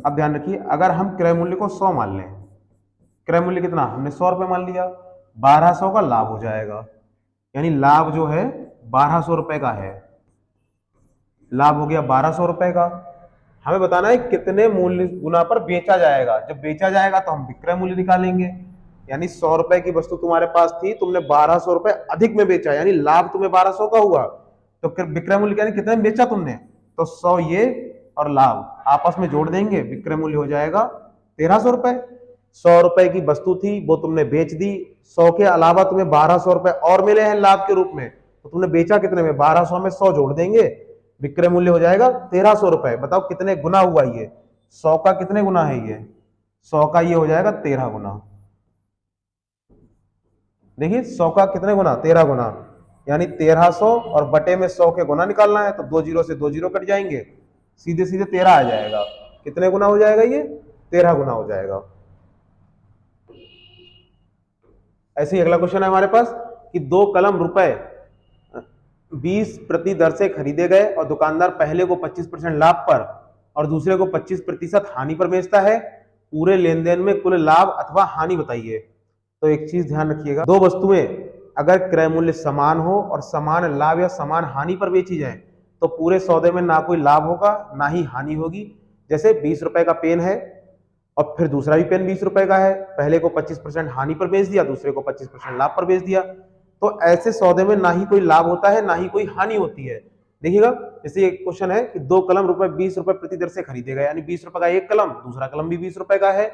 अब ध्यान रखिए अगर हम क्रय मूल्य को 100 मान लें, क्रय मूल्य कितना हमने 100 रुपए मान लिया, 1200 का लाभ हो जाएगा, यानी लाभ जो है 1200 रुपए का है, लाभ हो गया 1200 रुपए का। हमें बताना है कितने मूल्य गुना पर बेचा जाएगा। जब बेचा जाएगा तो हम विक्रय मूल्य निकालेंगे, यानी 100 रुपए की वस्तु तुम्हारे पास थी, तुमने 1200 रुपए अधिक में बेचा, यानी लाभ तुम्हें 1200 का हुआ, तो विक्रय मूल्य यानी कितने में बेचा तुमने, तो 100 ये और लाभ आपस में जोड़ देंगे, विक्रय मूल्य हो जाएगा 1300 रुपए। 100 रुपए की वस्तु थी वो तुमने बेच दी, 100 के अलावा तुम्हें 1200 रुपए और मिले हैं लाभ के रूप में, तो तुमने बेचा कितने में 1200 में 100 जोड़ देंगे, विक्रय मूल्य हो जाएगा 1300 रुपए। बताओ कितने गुना हुआ ये, 100 का कितने गुना है ये, 100 का ये हो जाएगा 13 गुना। देखिए 100 का कितने गुना 13 गुना, यानी 1300 और बटे में 100 के गुना निकालना है, तो 2 जीरो से 2 जीरो कट जाएंगे, सीधे सीधे 13 आ जाएगा। कितने गुना हो जाएगा ये? 13 गुना हो जाएगा। ऐसे ही अगला क्वेश्चन है हमारे पास कि 2 कलम रुपए 20 प्रति दर से खरीदे गए और दुकानदार पहले को 25% लाभ पर और दूसरे को 25% हानि पर बेचता है। पूरे लेन देन में कुल लाभ अथवा हानि बताइए। तो एक चीज ध्यान रखिएगा, दो वस्तुएं अगर क्रय मूल्य समान हो और समान लाभ या समान हानि पर बेची जाए तो पूरे सौदे में ना कोई लाभ होगा ना ही हानि होगी। जैसे 20 रुपए का पेन है और फिर दूसरा भी पेन 20 रुपए का है, पहले को 25% हानि पर बेच दिया, दूसरे को 25% लाभ पर बेच दिया, तो ऐसे सौदे में ना ही कोई लाभ होता है ना ही कोई हानि होती है। देखिएगा, जैसे एक क्वेश्चन है कि 2 कलम रुपए 20 रुपए प्रति दर से खरीदे गए, यानी 20 रुपए का एक कलम, दूसरा कलम भी 20 रुपए का है,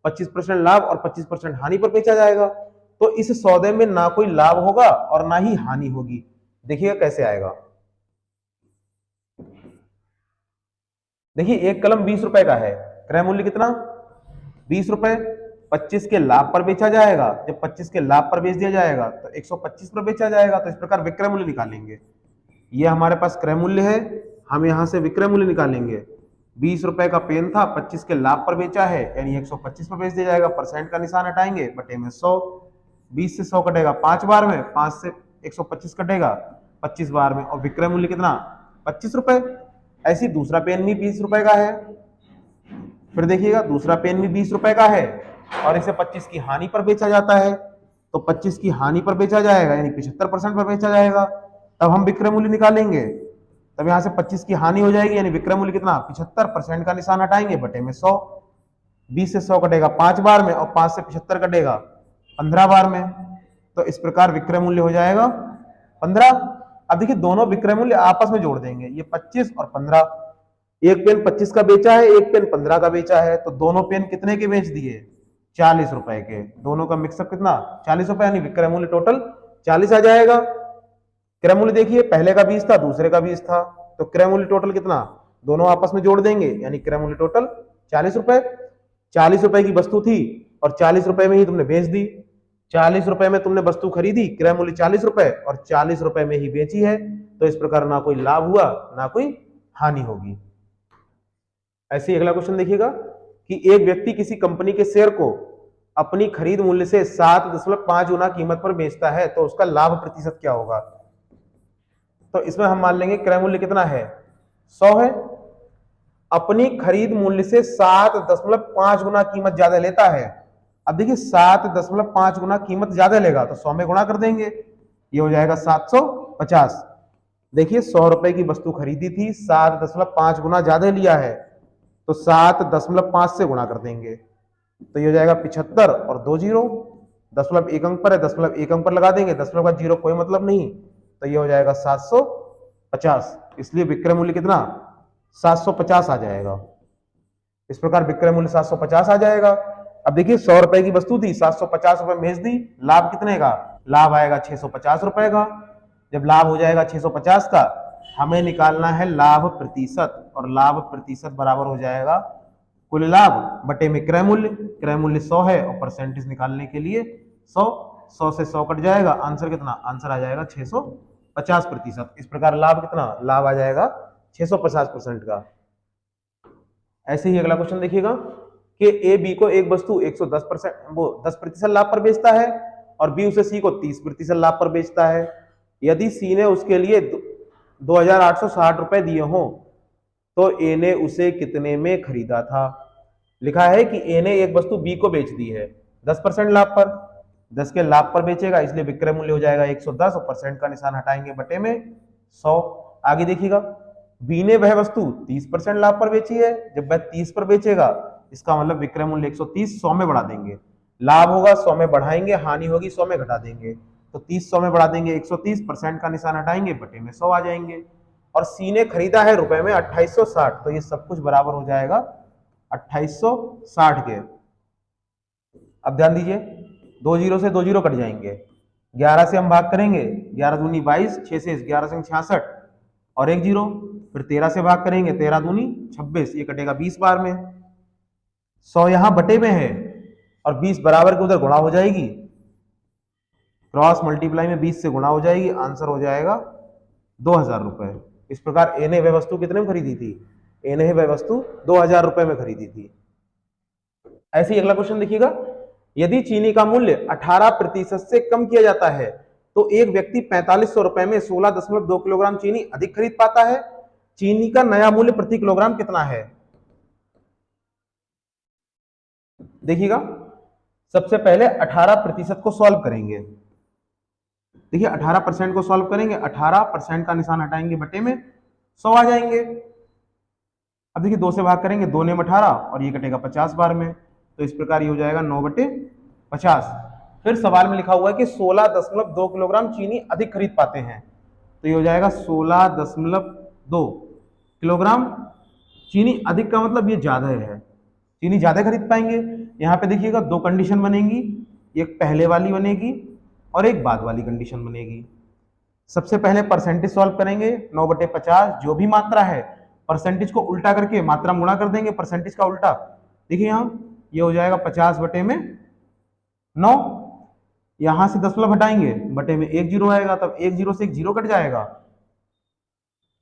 25% लाभ और 25% हानि पर बेचा जाएगा। तो इस सौदे में ना कोई लाभ होगा और ना ही हानि होगी। देखिएगा कैसे आएगा। देखिए एक कलम 20 रुपए का है, क्रय मूल्य कितना? 20 रुपए, 25 के लाभ पर बेचा जाएगा। जब 25 के लाभ पर बेच दिया जाएगा तो 125 पर बेचा जाएगा। तो इस प्रकार विक्रय मूल्य निकालेंगे। ये हमारे पास क्रय मूल्य है, हम यहां से विक्रय मूल्य निकालेंगे। 20 रुपए का पेन था, 25 के लाभ पर बेचा है, यानी 125 पर बेच दिया जाएगा। परसेंट का निशान हटाएंगे, बटे में 100, 20 से 100 कटेगा 5 बार में, 5 से 125 कटेगा 25 बार में, और विक्रय मूल्य कितना? 25 रुपए। ऐसी दूसरा पेन भी 20 रुपए का है, फिर देखिएगा दूसरा पेन भी 20 रुपए का है और इसे 25 की हानि पर बेचा जाता है। तो 25 की हानि पर बेचा जाएगा, यानी 75% पर बेचा जाएगा। तब हम विक्रय मूल्य निकालेंगे, तब यहां से 25 की हानि हो जाएगी, यानी विक्रय मूल्य कितना? 75%, का निशान हटाएंगे, बटे में 100, 20 से 100 कटेगा 5 बार में और 5 से 75 कटेगा 15 बार में। तो इस प्रकार विक्रय मूल्य हो जाएगा 15। अब देखिए दोनों विक्रय मूल्य आपस में जोड़ देंगे, ये 25 और 15। एक पेन 25 का बेचा है, एक पेन 15 का बेचा है, तो दोनों पेन कितने के बेच दिए? 40 रुपए के। दोनों का मिक्सअप कितना? 40 रुपए, यानी विक्रय मूल्य टोटल 40 आ जाएगा। क्रय मूल्य देखिए पहले का 20 था, दूसरे का 20 था, तो क्रय मूल्य टोटल कितना? दोनों आपस में जोड़ देंगे, यानी क्रय मूल्य टोटल 40 रुपए। 40 रुपए की वस्तु थी और 40 रुपए में ही तुमने बेच दी। 40 रुपए में तुमने वस्तु खरीदी, क्रय मूल्य 40 रुपए और 40 रुपए में ही बेची है। तो इस प्रकार ना कोई लाभ हुआ ना कोई हानि होगी। ऐसे ही अगला क्वेश्चन देखिएगा कि एक व्यक्ति किसी कंपनी के शेयर को अपनी खरीद मूल्य से 7.5 गुना कीमत पर बेचता है, तो उसका लाभ प्रतिशत क्या होगा? तो इसमें हम मान लेंगे क्रय मूल्य कितना है? 100 है। अपनी खरीद मूल्य से 7.5 गुना कीमत ज्यादा लेता है। अब देखिए 7.5 गुना कीमत ज्यादा लेगा तो 100 में गुणा कर देंगे, ये हो जाएगा 750। देखिए 100 रुपए की वस्तु खरीदी थी, 7.5 गुना ज्यादा लिया है, तो 7.5 से गुणा कर देंगे, तो ये हो जाएगा 75 और 2 जीरो। दशमलव एक अंक पर है, दशमलव एक अंक पर लगा देंगे, दशमलव का जीरो कोई मतलब नहीं, तो ये हो जाएगा 750। इसलिए विक्रय मूल्य कितना? 750 आ जाएगा। इस प्रकार विक्रय मूल्य 750 आ जाएगा। अब देखिए 100 रुपए की वस्तु थी, 750 रुपए बेच दी, लाभ कितने का? लाभ आएगा 650 रुपए का। जब लाभ हो जाएगा 650 का, हमें निकालना है लाभ प्रतिशत, और लाभ प्रतिशत बराबर हो जाएगा कुल लाभ बटे में क्रय मूल्य। क्रय मूल्य 100 है और परसेंटेज निकालने के लिए 100 से 100 कट जाएगा, आंसर कितना? आंसर आ जाएगा 650%। इस प्रकार लाभ कितना? लाभ आ जाएगा 650% का। ऐसे ही अगला क्वेश्चन देखिएगा कि ए बी को एक वस्तु 10% लाभ पर बेचता है और बी उसे सी को 30% लाभ पर बेचता है। यदि सी ने उसके लिए 2860 रुपए दिए हों तो ए ने उसे कितने में खरीदा था? लिखा है कि ए ने एक वस्तु बी को बेच दी है 10% लाभ पर, 10 के लाभ पर बेचेगा, इसलिए विक्रय मूल्य हो जाएगा 110 और परसेंट का निशान हटाएंगे, बटे में 100। आगे देखिएगा बी ने वह वस्तु 30% लाभ पर बेची है। जब वह 30 पर बेचेगा, इसका मतलब विक्रय मूल्य 130 100 में बढ़ा देंगे। लाभ होगा 100 में बढ़ाएंगे, हानि होगी 100 में घटा देंगे, तो 30 100 में बढ़ा देंगे 130, परसेंट का निशान हटाएंगे, बटे में 100 आ जाएंगे। और सी ने खरीदा है रुपए में 2860, तो ये सब कुछ बराबर हो जाएगा 2860 के। अब ध्यान दीजिए 2 जीरो से 2 जीरो कट जाएंगे, 11 से हम भाग करेंगे, 11 दूनी 22, 6 से 11 से 66 और 1 जीरो, फिर 13 से भाग करेंगे, 13 दूनी 26, ये कटेगा 20 बार में। 100 यहां बटे में है और 20 बराबर के उधर गुणा हो जाएगी, क्रॉस मल्टीप्लाई में 20 से गुणा हो जाएगी, आंसर हो जाएगा 2000 रुपए। इस प्रकार ए ने वह वस्तु कितने में खरीदी थी? इन्हें वह वस्तु 2000 रुपए में खरीदी थी। ऐसे ही अगला क्वेश्चन देखिएगा, यदि चीनी का मूल्य 18% से कम किया जाता है तो एक व्यक्ति 4500 रुपए में 16.2 किलोग्राम चीनी अधिक खरीद पाता है। चीनी का नया मूल्य प्रति किलोग्राम कितना है? देखिएगा, सबसे पहले 18% को सॉल्व करेंगे। देखिए 18% को सॉल्व करेंगे, 18% का निशान हटाएंगे, बटे में 100 आ जाएंगे। अब देखिए 2 से भाग करेंगे, 2 ने 18 और ये कटेगा 50 बार में, तो इस प्रकार ये हो जाएगा 9/50। फिर सवाल में लिखा हुआ है कि 16.2 किलोग्राम चीनी अधिक खरीद पाते हैं, तो ये हो जाएगा 16.2 किलोग्राम चीनी अधिक का मतलब ये ज्यादा है, चीनी ज्यादा खरीद पाएंगे। यहाँ पे देखिएगा 2 कंडीशन बनेंगी, एक पहले वाली बनेगी और एक बाद वाली कंडीशन बनेगी। सबसे पहले परसेंटेज सॉल्व करेंगे, 9/50 जो भी मात्रा है परसेंटेज को उल्टा करके मात्रा में गुणा कर देंगे, परसेंटेज का उल्टा। देखिए यहाँ ये हो जाएगा 50/9, यहां से दशमलव हटाएंगे, बटे में 1 0 आएगा, तब 1 0 से 1 0 कट जाएगा।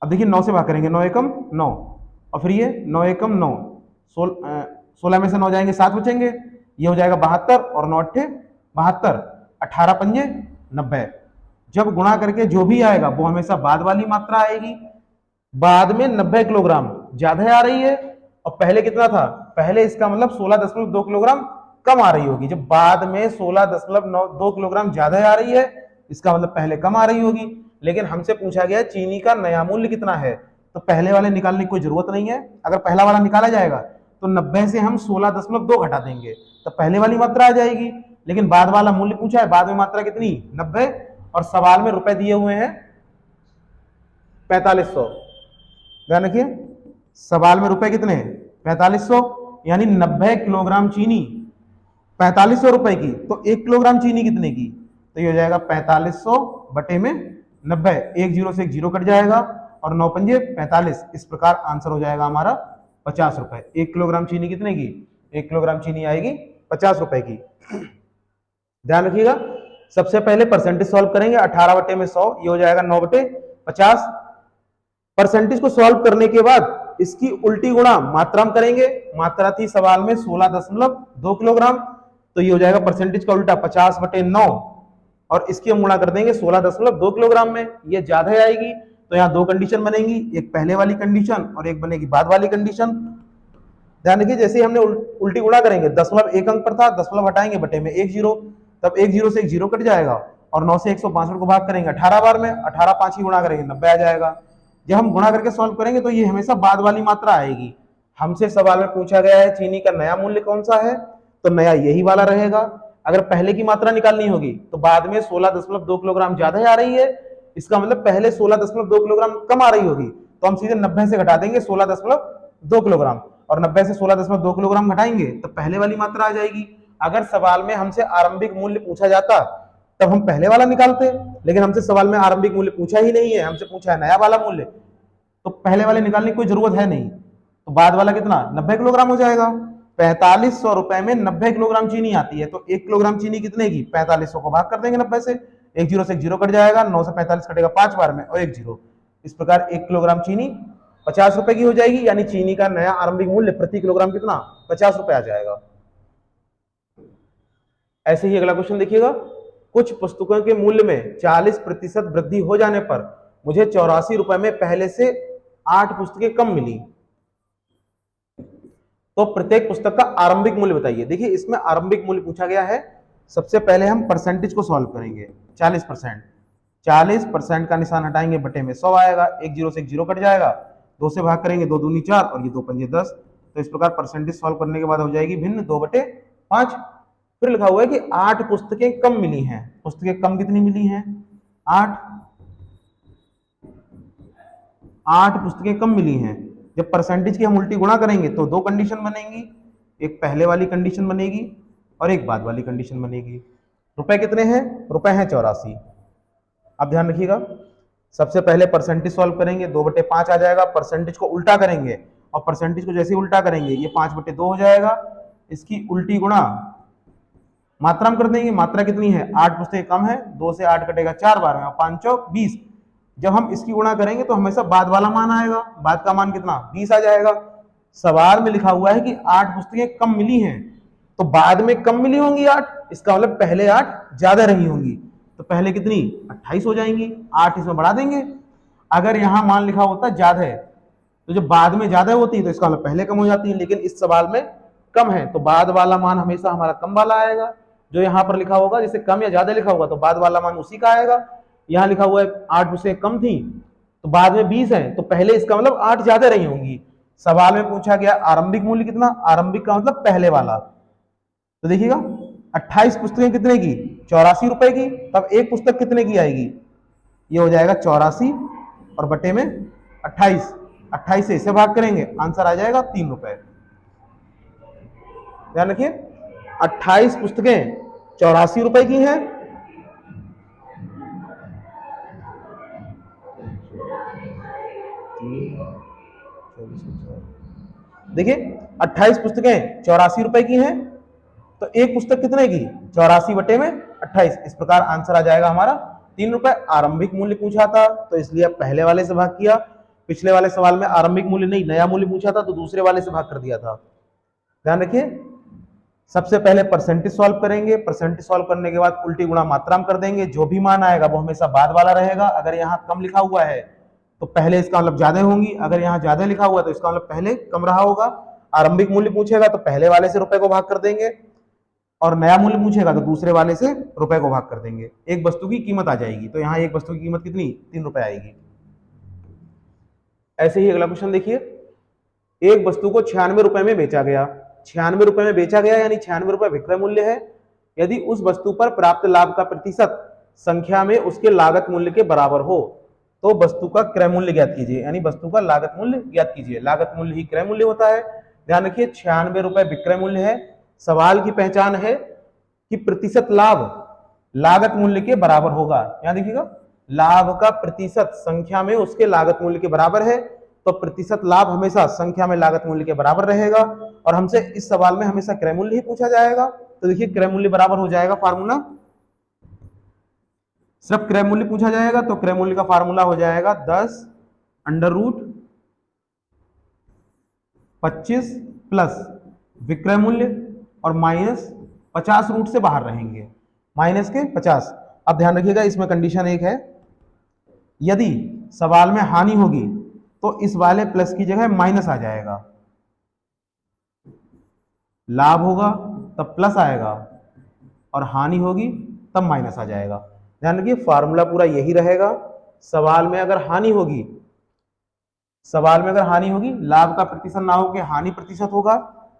अब देखिए 9 से भाग करेंगे, 9 एकम 9 और फिर ये 9 एकम 9, 16 में से 9 जाएंगे, 7 बचेंगे, ये हो जाएगा 72 और 9 अट्ठे 72, 18 पंजे 90। जब गुणा करके जो भी आएगा वो हमेशा बाद वाली मात्रा आएगी। बाद में 90 किलोग्राम ज्यादा आ रही है और पहले कितना था, पहले इसका मतलब 16.2 किलोग्राम कम आ रही होगी। जब बाद में 16.2 किलोग्राम ज्यादा आ रही है, इसका मतलब पहले कम आ रही होगी। लेकिन हमसे पूछा गया चीनी का नया मूल्य कितना है, तो पहले वाले निकालने की कोई जरूरत नहीं है। अगर पहला वाला निकाला जाएगा तो 90 से हम 16.2 घटा देंगे तो पहले वाली मात्रा आ जाएगी। लेकिन बाद वाला मूल्य पूछा है, बाद में मात्रा कितनी, 90, और सवाल में रुपए दिए हुए हैं 4500। ध्यान रखिए, सवाल में रुपए कितने, 4500, यानी 90 किलोग्राम चीनी 4500 रुपए की, तो 1 किलोग्राम चीनी कितने की, तो ये हो जाएगा 4500 बटे में 90, 1 0 से 1 0 कट जाएगा और 9 पंजे 45। इस प्रकार आंसर हो जाएगा हमारा 50 रुपए। 1 किलोग्राम चीनी कितने की, 1 किलोग्राम चीनी आएगी 50 रुपए की। ध्यान रखिएगा, सबसे पहले परसेंटेज सॉल्व करेंगे, 18 बटे में 100, ये हो जाएगा 9/50। परसेंटेज को सॉल्व करने के बाद इसकी उल्टी गुणा मात्रा में करेंगे। मात्रा थी सवाल में 16.2 किलोग्राम, तो ये हो जाएगा परसेंटेज का उल्टा 50/9 और इसकी हम गुणा कर देंगे 16.2 किलोग्राम में, ये ज्यादा आएगी। तो यहाँ 2 कंडीशन बनेंगी, एक पहले वाली कंडीशन और एक बनेगी बाद वाली कंडीशन। ध्यान रखिए, जैसे हमने उल्टी गुणा करेंगे, दशमलव एक अंक पर था, दशमलव हटाएंगे, बटे में 1 0, तब 1 0 से 1 0 कट जाएगा और 9 से 162 को भाग करेंगे 18 बार में, 18 5 की गुणा करेंगे 90 आ जाएगा। जब हम गुणा करके सॉल्व करेंगे तो ये हमेशा बाद वाली मात्रा आएगी। हमसे सवाल में पूछा गया है चीनी का नया मूल्य कौन सा है, तो नया यही वाला रहेगा। अगर पहले की मात्रा निकालनी होगी तो बाद में 16.2 किलोग्राम ज्यादा आ रही है, इसका मतलब पहले 16.2 किलोग्राम कम आ रही होगी, तो हम सीधे 90 से घटा देंगे 16.2 किलोग्राम और 90 से 16.2 किलोग्राम घटाएंगे तो पहले वाली मात्रा आ जाएगी। अगर सवाल में हमसे आरंभिक मूल्य पूछा जाता तब हम पहले वाला निकालते, लेकिन हमसे सवाल में आरंभिक मूल्य पूछा ही नहीं है, हमसे पूछा है नया वाला मूल्य, तो पहले वाले निकालने की कोई जरूरत है नहीं। तो बाद वाला कितना, 90 किलोग्राम हो जाएगा। 4500 रुपए में 90 किलोग्राम चीनी आती है, तो 1 किलोग्राम चीनी कितने की, 4500 को भाग कर देंगे 90 से, 1 0 से 1 0 कट जाएगा, 9 से 45 कटेगा 5 बार में और 1 0। इस प्रकार 1 किलोग्राम चीनी 50 रुपए की हो जाएगी, यानी चीनी का नया आरंभिक मूल्य प्रति किलोग्राम कितना, 50 रुपए आ जाएगा। ऐसे ही अगला क्वेश्चन देखिएगा, कुछ पुस्तकों के मूल्य में 40% वृद्धि हो जाने पर मुझे 84 रुपए में पहले से 8 पुस्तकें कम मिली, तो प्रत्येक पुस्तक का आरंभिक मूल्य बताइए। देखिए इसमें आरंभिक मूल्य पूछा गया है। सबसे पहले हम परसेंटेज को सॉल्व करेंगे, 40%, 40% का निशान हटाएंगे, बटे में 100 आएगा, 1 0 से 1 0 कट जाएगा, 2 से भाग करेंगे, 2 दूनी 4 और ये 2 पंजे 10। तो इस प्रकार परसेंटेज सॉल्व करने के बाद हो जाएगी भिन्न 2/5। फिर लिखा हुआ है कि 8 पुस्तकें कम मिली हैं। पुस्तकें कम कितनी मिली हैं, 8 पुस्तकें कम मिली हैं। जब परसेंटेज की हम उल्टी गुणा करेंगे तो 2 कंडीशन बनेंगी, एक पहले वाली कंडीशन बनेगी और एक बाद वाली कंडीशन बनेगी। रुपए कितने हैं, रुपए हैं 84। अब ध्यान रखिएगा, सबसे पहले परसेंटेज सॉल्व करेंगे, 2/5 आ जाएगा। परसेंटेज को उल्टा करेंगे और परसेंटेज को जैसे ही उल्टा करेंगे ये 5/2 हो जाएगा। इसकी उल्टी गुणा मात्रा में कर देंगे, मात्रा कितनी है, 8 पुस्तकें कम है, 2 से 8 कटेगा 4 बार में, 5 चौक 20। जब हम इसकी गुणा करेंगे तो हमेशा बाद वाला मान आएगा। बाद का मान कितना, 20 आ जाएगा। सवाल में लिखा हुआ है कि 8 पुस्तकें कम मिली हैं, तो बाद में कम मिली होंगी 8, इसका मतलब पहले 8 ज्यादा रही होंगी, तो पहले कितनी 28 हो जाएंगी, 8 इसमें बढ़ा देंगे। अगर यहाँ मान लिखा होता ज्यादा है तो जब बाद में ज्यादा होती है तो इसका मतलब पहले कम हो जाती है, लेकिन इस सवाल में कम है तो बाद वाला मान हमेशा हमारा कम वाला आएगा। जो यहाँ पर लिखा होगा जैसे कम या ज्यादा लिखा होगा तो बाद वाला मान उसी का आएगा। यहाँ लिखा हुआ है 8 पुस्तकें कम थी तो बाद में 20 है, तो पहले इसका मतलब 8 ज्यादा रही होंगी। सवाल में पूछा गया आरंभिक मूल्य कितना, आरंभिक का मतलब पहले वाला। तो देखिएगा 28 पुस्तकें कितने की, 84 रुपए की, तब एक पुस्तक कितने की आएगी, ये हो जाएगा 84 और बटे में 28, 28 से इसे भाग करेंगे, आंसर आ जाएगा 3 रुपए। ध्यान रखिए 28 पुस्तकें 84 रुपए की हैं, देखिए 28 पुस्तकें 84 रुपए की हैं, तो एक पुस्तक कितने की, 84 बटे में 28, इस प्रकार आंसर आ जाएगा हमारा 3 रुपए। आरंभिक मूल्य पूछा था तो इसलिए पहले वाले से भाग किया, पिछले वाले सवाल में आरंभिक मूल्य नहीं नया मूल्य पूछा था तो दूसरे वाले से भाग कर दिया था। ध्यान रखिए सबसे पहले परसेंटेज सॉल्व करेंगे, परसेंटेज सॉल्व करने के बाद उल्टी गुणा मात्रा में कर देंगे, जो भी मान आएगा वो हमेशा बाद वाला रहेगा। अगर यहाँ कम लिखा हुआ है तो पहले इसका मतलब ज्यादा होंगी, अगर यहाँ ज्यादा लिखा हुआ है तो इसका मतलब पहले कम रहा होगा। आरंभिक मूल्य पूछेगा तो पहले वाले से रुपए को भाग कर देंगे, और नया मूल्य पूछेगा तो दूसरे वाले से रुपए को भाग कर देंगे, एक वस्तु की कीमत आ जाएगी। तो यहाँ एक वस्तु की कीमत कितनी, 3 रुपए आएगी। ऐसे ही अगला क्वेश्चन देखिए, एक वस्तु को 96 रुपए में बेचा गया, 96 रुपए में बेचा गया यानी 96 रुपए विक्रय मूल्य है। यदि उस वस्तु पर प्राप्त लाभ का प्रतिशत संख्या में उसके लागत मूल्य के बराबर हो तो वस्तु का क्रय मूल्य ज्ञात कीजिए, यानी वस्तु का लागत मूल्य ज्ञात कीजिए। लागत मूल्य ही क्रय मूल्य होता है। ध्यान रखिए 96 रुपए विक्रय मूल्य है, सवाल की पहचान है कि प्रतिशत लाभ लागत मूल्य के बराबर होगा। यहां देखिएगा लाभ का प्रतिशत संख्या में उसके लागत मूल्य के बराबर है, तो प्रतिशत लाभ हमेशा संख्या में लागत मूल्य के बराबर रहेगा, और हमसे इस सवाल में हमेशा क्रय मूल्य ही पूछा जाएगा। तो देखिए क्रय मूल्य बराबर हो जाएगा फार्मूला, सिर्फ क्रय मूल्य पूछा जाएगा तो क्रय मूल्य का फार्मूला हो जाएगा 10 अंडर रूट 25 प्लस विक्रय मूल्य और माइनस 50 रूट से बाहर रहेंगे, माइनस के 50। अब ध्यान रखिएगा इसमें कंडीशन एक है, यदि सवाल में हानि होगी तो इस वाले प्लस की जगह माइनस आ जाएगा, लाभ होगा तब प्लस आएगा और हानि होगी तब माइनस आ जाएगा। ध्यान रखिए फार्मूला पूरा यही रहेगा। सवाल में अगर हानि होगी, सवाल में अगर हानि होगी, लाभ का प्रतिशत ना हो के हानि प्रतिशत होगा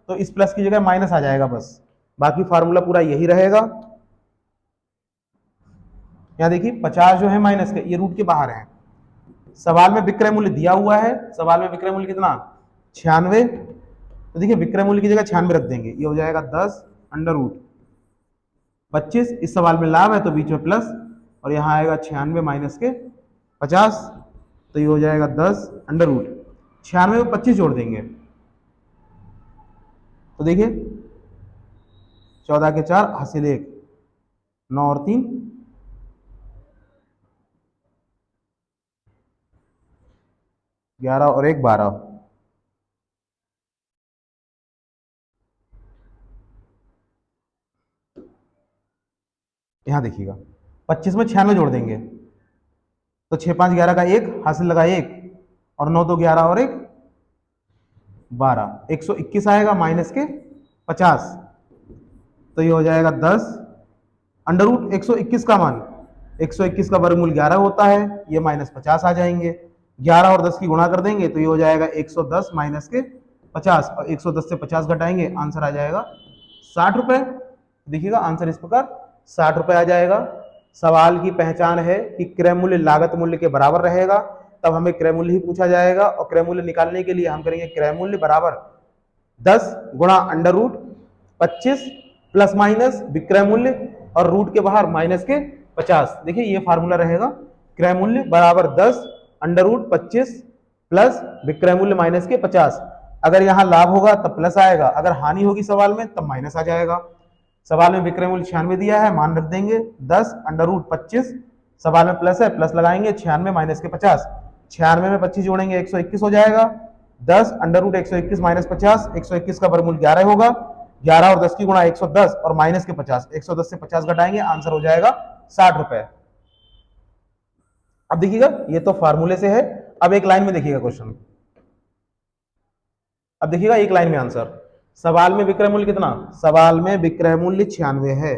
तो इस प्लस की जगह माइनस आ जाएगा बस, बाकी फार्मूला पूरा यही रहेगा। यहां देखिए 50 जो है माइनस के, ये रूट के बाहर है। सवाल में विक्रय मूल्य दिया हुआ है, सवाल में विक्रय मूल्य कितना 96, तो देखिए विक्रय मूल्य की जगह 96 रख देंगे, ये हो जाएगा 10 अंडर रूट 25। इस सवाल में लाभ है तो बीच में प्लस, और यहाँ आएगा 96 माइनस के 50, तो ये हो जाएगा 10 अंडर रूट 96 में 25 जोड़ देंगे, तो देखिए 14 के 4 हासिल 1, 9 और 3 11 और 1 12। यहां देखिएगा 25 में 96 जोड़ देंगे तो 6 5 11 का 1 हासिल लगा 1, और 9 2 11 और 1 12, 121 आएगा माइनस के 50, तो ये हो जाएगा 10 अंडर रूट 121 का मान, 121 का वर्गमूल 11 होता है, ये माइनस 50 आ जाएंगे, 11 और 10 की गुणा कर देंगे तो ये हो जाएगा 110 माइनस के 50, और 110 से 50 घटाएंगे आंसर आ जाएगा 60 रुपए। देखिएगा आंसर इस प्रकार 60 रुपए आ जाएगा। सवाल की पहचान है कि क्रय मूल्य लागत मूल्य के बराबर रहेगा, तब हमें क्रय मूल्य ही पूछा जाएगा, और क्रय मूल्य निकालने के लिए हम करेंगे क्रय मूल्य बराबर 10 गुणा अंडर रूट 25 प्लस माइनस विक्रय मूल्य और रूट के बाहर माइनस के 50। देखिए ये फार्मूला रहेगा, क्रय मूल्य बराबर 10 अंडर रूट 25 प्लस विक्रय मूल्य माइनस के 50। अगर यहाँ लाभ होगा तब प्लस आएगा, अगर हानि होगी सवाल में तब माइनस आ जाएगा। सवाल में विक्रय मूल्य 96 दिया है, मान रख देंगे 10 अंडर रूट 25 सवाल में प्लस है, प्लस लगाएंगे, 96 माइनस के 50, 96 में 25 जोड़ेंगे 121 हो जाएगा, 10 अंडर रूट 121 माइनस 50, 121 का वर्गमूल 11 होगा, 11 और 10 की गुणा 110 और माइनस के 50, 110 से 50 घटाएंगे, आंसर हो जाएगा 60 रुपए। अब देखिएगा ये तो फार्मूले से है, अब एक लाइन में देखिएगा क्वेश्चन, अब देखिएगा एक लाइन में आंसर। सवाल में विक्रय मूल्य कितना, सवाल में विक्रय मूल्य 96 है,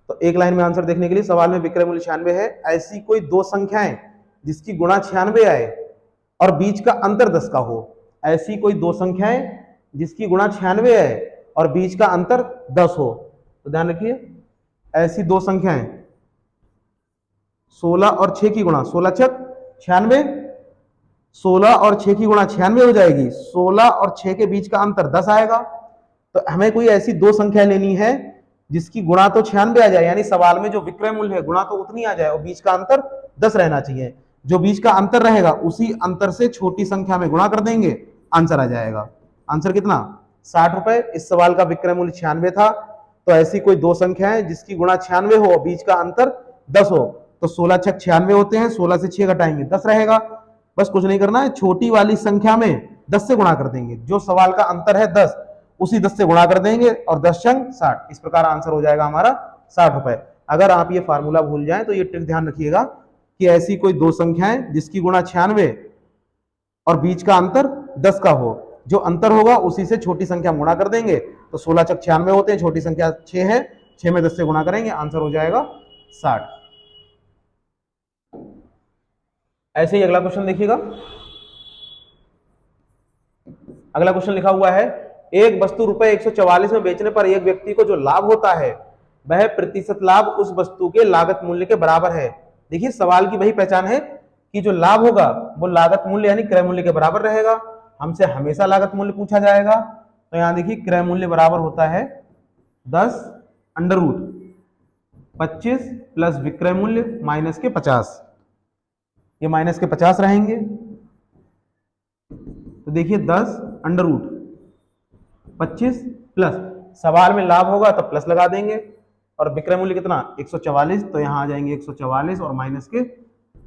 तो एक लाइन में आंसर देखने के लिए सवाल में विक्रय मूल्य 96 है, ऐसी कोई दो संख्याएं जिसकी गुणा 96 आए और बीच का अंतर 10 का हो, ऐसी कोई दो संख्याएं जिसकी गुणा 96 आए और बीच का अंतर 10 हो, तो ध्यान रखिए ऐसी दो संख्याएं 16 और 6 की गुणा, 16 छक 96, 16 और 6 की गुणा 96 हो जाएगी, 16 और 6 के बीच का अंतर 10 आएगा, तो हमें कोई ऐसी दो संख्या लेनी है जिसकी गुणा तो 96 आ जाए, यानी सवाल में जो विक्रय मूल्य है गुणा तो उतनी आ जाए और बीच का अंतर 10 रहना चाहिए, जो बीच का अंतर रहेगा उसी अंतर से छोटी संख्या में गुणा कर देंगे, आंसर आ जाएगा। आंसर कितना, 60 रुपए। इस सवाल का विक्रय मूल्य 96 था, तो ऐसी कोई दो संख्या है जिसकी गुणा 96 हो, बीच का अंतर 10 हो, तो 16 छक 96 होते हैं, 16 से 6 घटाएंगे 10 रहेगा, बस कुछ नहीं करना है, छोटी वाली संख्या में 10 से गुणा कर देंगे, जो सवाल का अंतर है 10 उसी 10 से गुणा कर देंगे और 10 छंग 60, इस प्रकार आंसर हो जाएगा हमारा 60 रुपए। अगर आप ये फार्मूला भूल जाएं तो ये ट्रिक ध्यान रखिएगा कि ऐसी कोई दो संख्याएं जिसकी गुणा 96 और बीच का अंतर 10 का हो, जो अंतर होगा उसी से छोटी संख्या गुणा कर देंगे, तो 16 छक 96 होते हैं, छोटी संख्या 6 है, 6 में 10 से गुणा करेंगे, आंसर हो जाएगा 60। ऐसे ही अगला क्वेश्चन देखिएगा, अगला क्वेश्चन लिखा हुआ है, एक वस्तु रुपए 144 में बेचने पर एक व्यक्ति को जो लाभ होता है वह प्रतिशत लाभ उस वस्तु के लागत मूल्य के बराबर है। देखिए सवाल की वही पहचान है कि जो लाभ होगा वो लागत मूल्य यानी क्रय मूल्य के बराबर रहेगा, हमसे हमेशा लागत मूल्य पूछा जाएगा, तो यहां देखिए क्रय मूल्य बराबर होता है 10 अंडर रूट 25 प्लस विक्रय मूल्य माइनस के 50, ये माइनस के 50 रहेंगे, तो देखिए 10 अंडर रूट 25 प्लस, सवाल में लाभ होगा तो प्लस लगा देंगे, और विक्रय मूल्य कितना 144, तो यहां आ जाएंगे 144 और माइनस के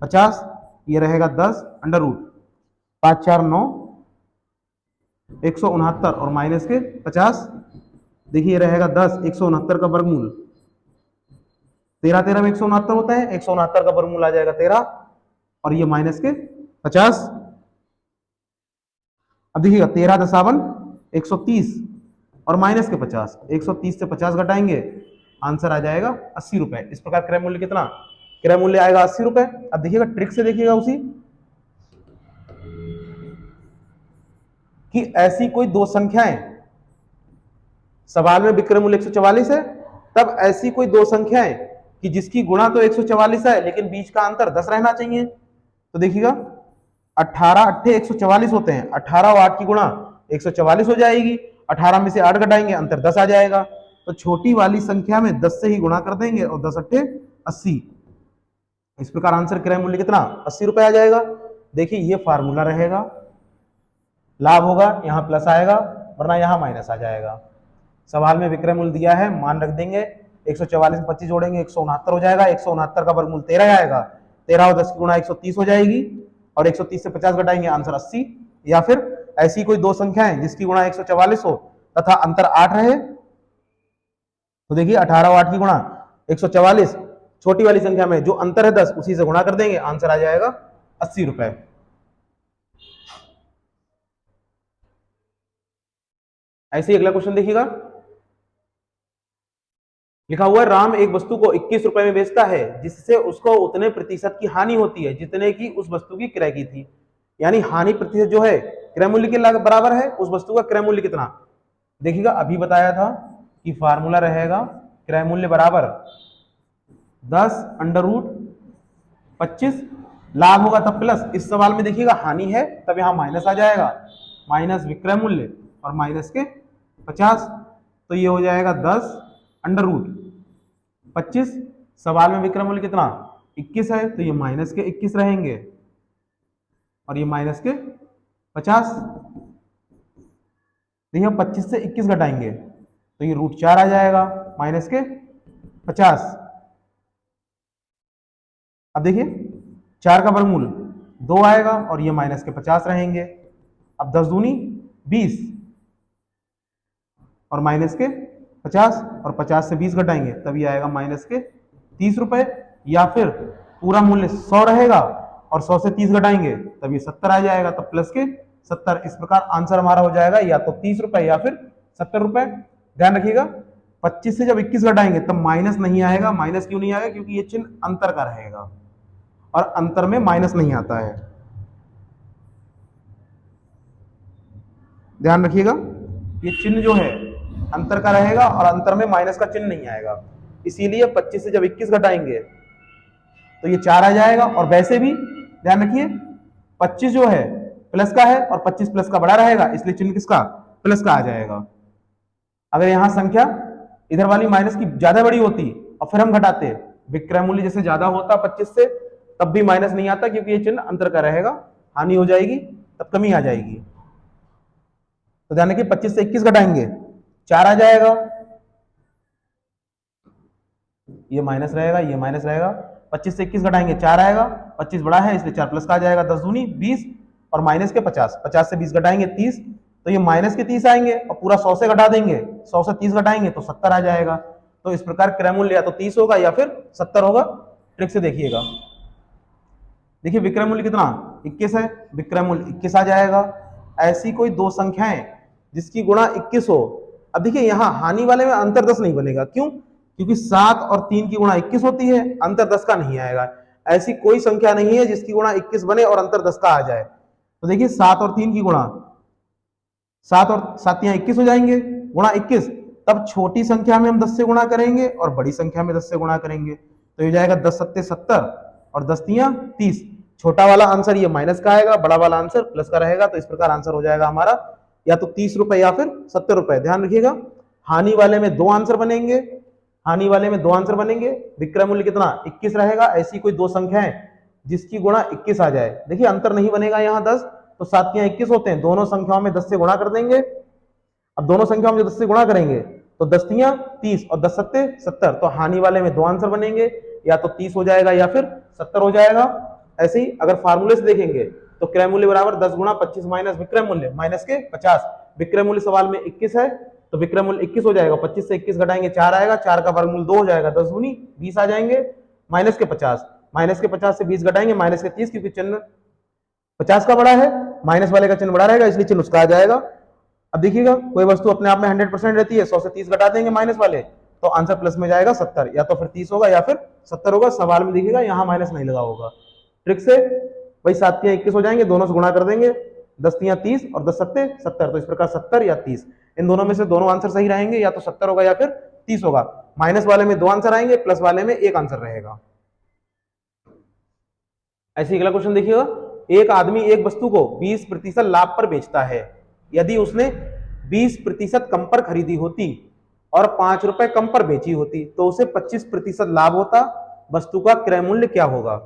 50, ये रहेगा 10 अंडर रूट 5 4 9 169 और माइनस के 50, देखिए ये रहेगा 10 169 का वर्गमूल, 13 13 में 169 होता है, 169 का वर्गमूल आ जाएगा 13 और ये माइनस के 50। अब देखिएगा 13 दशावन 130 और माइनस के 50, 130 से 50 घटाएंगे, आंसर आ जाएगा 80 रुपए। इस प्रकार क्रय मूल्य कितना, क्रय मूल्य आएगा 80 रुपए। अब देखिएगा ट्रिक से देखिएगा उसी कि ऐसी कोई दो संख्याएं, सवाल में विक्रय मूल्य 144 है, तब ऐसी कोई दो संख्याएं कि जिसकी गुणा तो 144 है लेकिन बीच का अंतर 10 रहना चाहिए, तो देखिएगा 18 8 144 होते हैं, 18 और 8 की गुणा 144 हो जाएगी, 18 में से 8 घटाएंगे अंतर 10 आ जाएगा, तो छोटी वाली संख्या में 10 से ही गुणा कर देंगे और 10 8 80, इस प्रकार आंसर क्रय मूल्य कितना 80 रुपए आ जाएगा। देखिए ये फार्मूला रहेगा, लाभ होगा यहाँ प्लस आएगा वरना यहाँ माइनस आ जाएगा, सवाल में विक्रय मूल्य दिया है, मान रख देंगे, 144 में 25 जोड़ेंगे 169 हो जाएगा, 169 का वर्गमूल 13 आएगा, 13 और 10 की गुणा 130 हो जाएगी और 130 से 50 घटाएंगे आंसर 80, या फिर ऐसी कोई दो संख्याएं जिसकी गुणा 144 हो तथा अंतर 8 रहे, तो देखिए 18 और 8 की गुणा 144, छोटी वाली संख्या में जो अंतर है 10 उसी से गुणा कर देंगे, आंसर आ जाएगा 80 रुपए। ऐसे ही अगला क्वेश्चन देखिएगा, लिखा हुआ है राम एक वस्तु को 21 रुपए में बेचता है जिससे उसको उतने प्रतिशत की हानि होती है जितने की उस वस्तु की क्रय की थी, यानी हानि प्रतिशत जो है क्रय मूल्य के बराबर है, उस वस्तु का क्रय मूल्य कितना, देखिएगा अभी बताया था कि फार्मूला रहेगा क्रय मूल्य बराबर 10 अंडर रूट 25, लाभ होगा तब प्लस, इस सवाल में देखिएगा हानि है तब यहां माइनस आ जाएगा, माइनस विक्रय मूल्य और माइनस के 50, तो ये हो जाएगा 10 अंडर रूट 25, सवाल में विक्रय मूल्य कितना 21 है, तो ये माइनस के 21 रहेंगे और ये माइनस के 50, देखिए 25 से 21 घटाएंगे तो ये √4 आ जाएगा माइनस के 50, अब देखिए 4 का वर्गमूल 2 आएगा और ये माइनस के 50 रहेंगे। अब 10 दूनी 20 और माइनस के 50 और 50 से 20 घटाएंगे तब ये आएगा माइनस के 30 रुपए, या फिर पूरा मूल्य 100 रहेगा और 100 से 30 घटाएंगे तब ये 70 आ जाएगा, तब प्लस के 70। इस प्रकार आंसर हमारा हो जाएगा या तो 30 रुपए या फिर 70 रुपए। ध्यान रखिएगा 25 से जब 21 घटाएंगे तब माइनस नहीं आएगा। माइनस क्यों नहीं आएगा? क्योंकि ये चिन्ह अंतर का रहेगा और अंतर में माइनस नहीं आता है। ध्यान रखिएगा ये चिन्ह जो है अंतर का रहेगा और अंतर में माइनस का चिन्ह नहीं आएगा, इसीलिए 25 से जब 21 घटाएंगे तो ये 4 आ जाएगा। और वैसे भी ध्यान रखिए 25 जो है प्लस का है और 25 प्लस का बड़ा रहेगा, इसलिए चिन्ह किसका? प्लस का आ जाएगा। अगर यहां संख्या इधर वाली माइनस की ज्यादा बड़ी होती और फिर हम घटाते, विक्रय मूल्य जैसे ज्यादा होता 25 से, तब भी माइनस नहीं आता क्योंकि ये चिन्ह अंतर का रहेगा, हानि हो जाएगी तब कमी आ जाएगी। तो ध्यान रखिए 25 से 21 घटाएंगे 4 आ जाएगा, ये माइनस रहेगा, ये माइनस रहेगा। 25 से 21 घटाएंगे 4 आएगा, 25 बड़ा है इसलिए 4 प्लस का आ जाएगा। 10 दूनी 20 और माइनस के 50, 50 से 20 घटाएंगे 30, तो ये माइनस के 30 आएंगे और पूरा 100 से घटा देंगे, 100 से 30 घटाएंगे तो 70 आ जाएगा। तो इस प्रकार क्रय मूल्य या तो 30 होगा या फिर 70 होगा। ट्रिक से देखिएगा, देखिए विक्रय मूल्य कितना 21 है, विक्रय मूल्य 21 आ जाएगा। ऐसी कोई दो संख्याएं जिसकी गुणा 21 हो। अब देखिए यहाँ हानि वाले में अंतर 10 नहीं बनेगा, क्यों? क्योंकि 7 और 3 की गुणा 21 होती है, अंतर 10 का नहीं आएगा। ऐसी कोई संख्या नहीं है जिसकी गुणा 21 बने और अंतर 10 का आ जाए। तो देखिए 7 और 3 की गुणा, 7 और 7 21 हो जाएंगे, गुणा 21, तब छोटी संख्या में हम 10 से गुणा करेंगे और बड़ी संख्या में 10 से गुणा करेंगे, तो ये जाएगा 10 सत्ते 70 और 10 तियां 30। छोटा वाला आंसर ये माइनस का आएगा, बड़ा वाला आंसर प्लस का रहेगा। तो इस प्रकार आंसर हो जाएगा हमारा या तो 30 रुपए या फिर 70 रुपए। ध्यान रखिएगा हानि वाले में 2 आंसर बनेंगे, हानि वाले में 2 आंसर बनेंगे। विक्रय मूल्य कितना 21 रहेगा। ऐसी कोई दो संख्याएं जिसकी गुणा 21 आ जाए, देखिए अंतर नहीं बनेगा यहाँ 10, तो 7 तियां 21 होते हैं, दोनों संख्याओं में 10 से गुणा कर देंगे। अब दोनों संख्याओं में 10 से गुणा करेंगे तो 10 तियां 30 और 10 सत्ते 70, तो हानि वाले में 2 आंसर बनेंगे, या तो 30 हो जाएगा या फिर 70 हो जाएगा। ऐसे ही अगर फार्मूले से देखेंगे तो क्रय मूल्य बराबर 10 गुणा 25 माइनस विक्रय मूल्य माइनस के 50। विक्रय मूल्य सवाल में 21 है तो विक्रय मूल्य 21 हो जाएगा, 25 से 21 घटाएंगे 4 आएगा, 4 का वर्गमूल 2 हो जाएगा, 10 गुनी 20 आ जाएंगे, माइनस के 50, माइनस के 50 से 20 घटाएंगे माइनस के 30, क्योंकि चिन्ह 50 का बड़ा है, माइनस वाले का चिन्ह बड़ा रहेगा इसलिए चिन्ह उसका आ जाएगा। अब देखिएगा कोई वस्तु अपने आप में 100% रहती है, 100 से 30 घटा देंगे माइनस वाले तो आंसर प्लस में जाएगा 70, या तो फिर 30 होगा या फिर 70 होगा। सवाल में देखिएगा यहाँ माइनस नहीं लगा होगा। ट्रिक से वही 7 तियां 21 हो जाएंगे, दोनों से गुणा कर देंगे, 10 तियां 30 और 10 सत्ते 70, तो इस प्रकार 70 या 30, इन दोनों में से दोनों आंसर सही रहेंगे, या तो 70 होगा या फिर 30 होगा। माइनस वाले में 2 आंसर आएंगे, प्लस वाले में 1 आंसर रहेगा। ऐसे अगला क्वेश्चन देखिएगा, एक आदमी एक वस्तु को 20% लाभ पर बेचता है। यदि उसने 20% कम पर खरीदी होती और 5 रुपए कम पर बेची होती तो उसे 25% लाभ होता। वस्तु का क्रय मूल्य क्या होगा?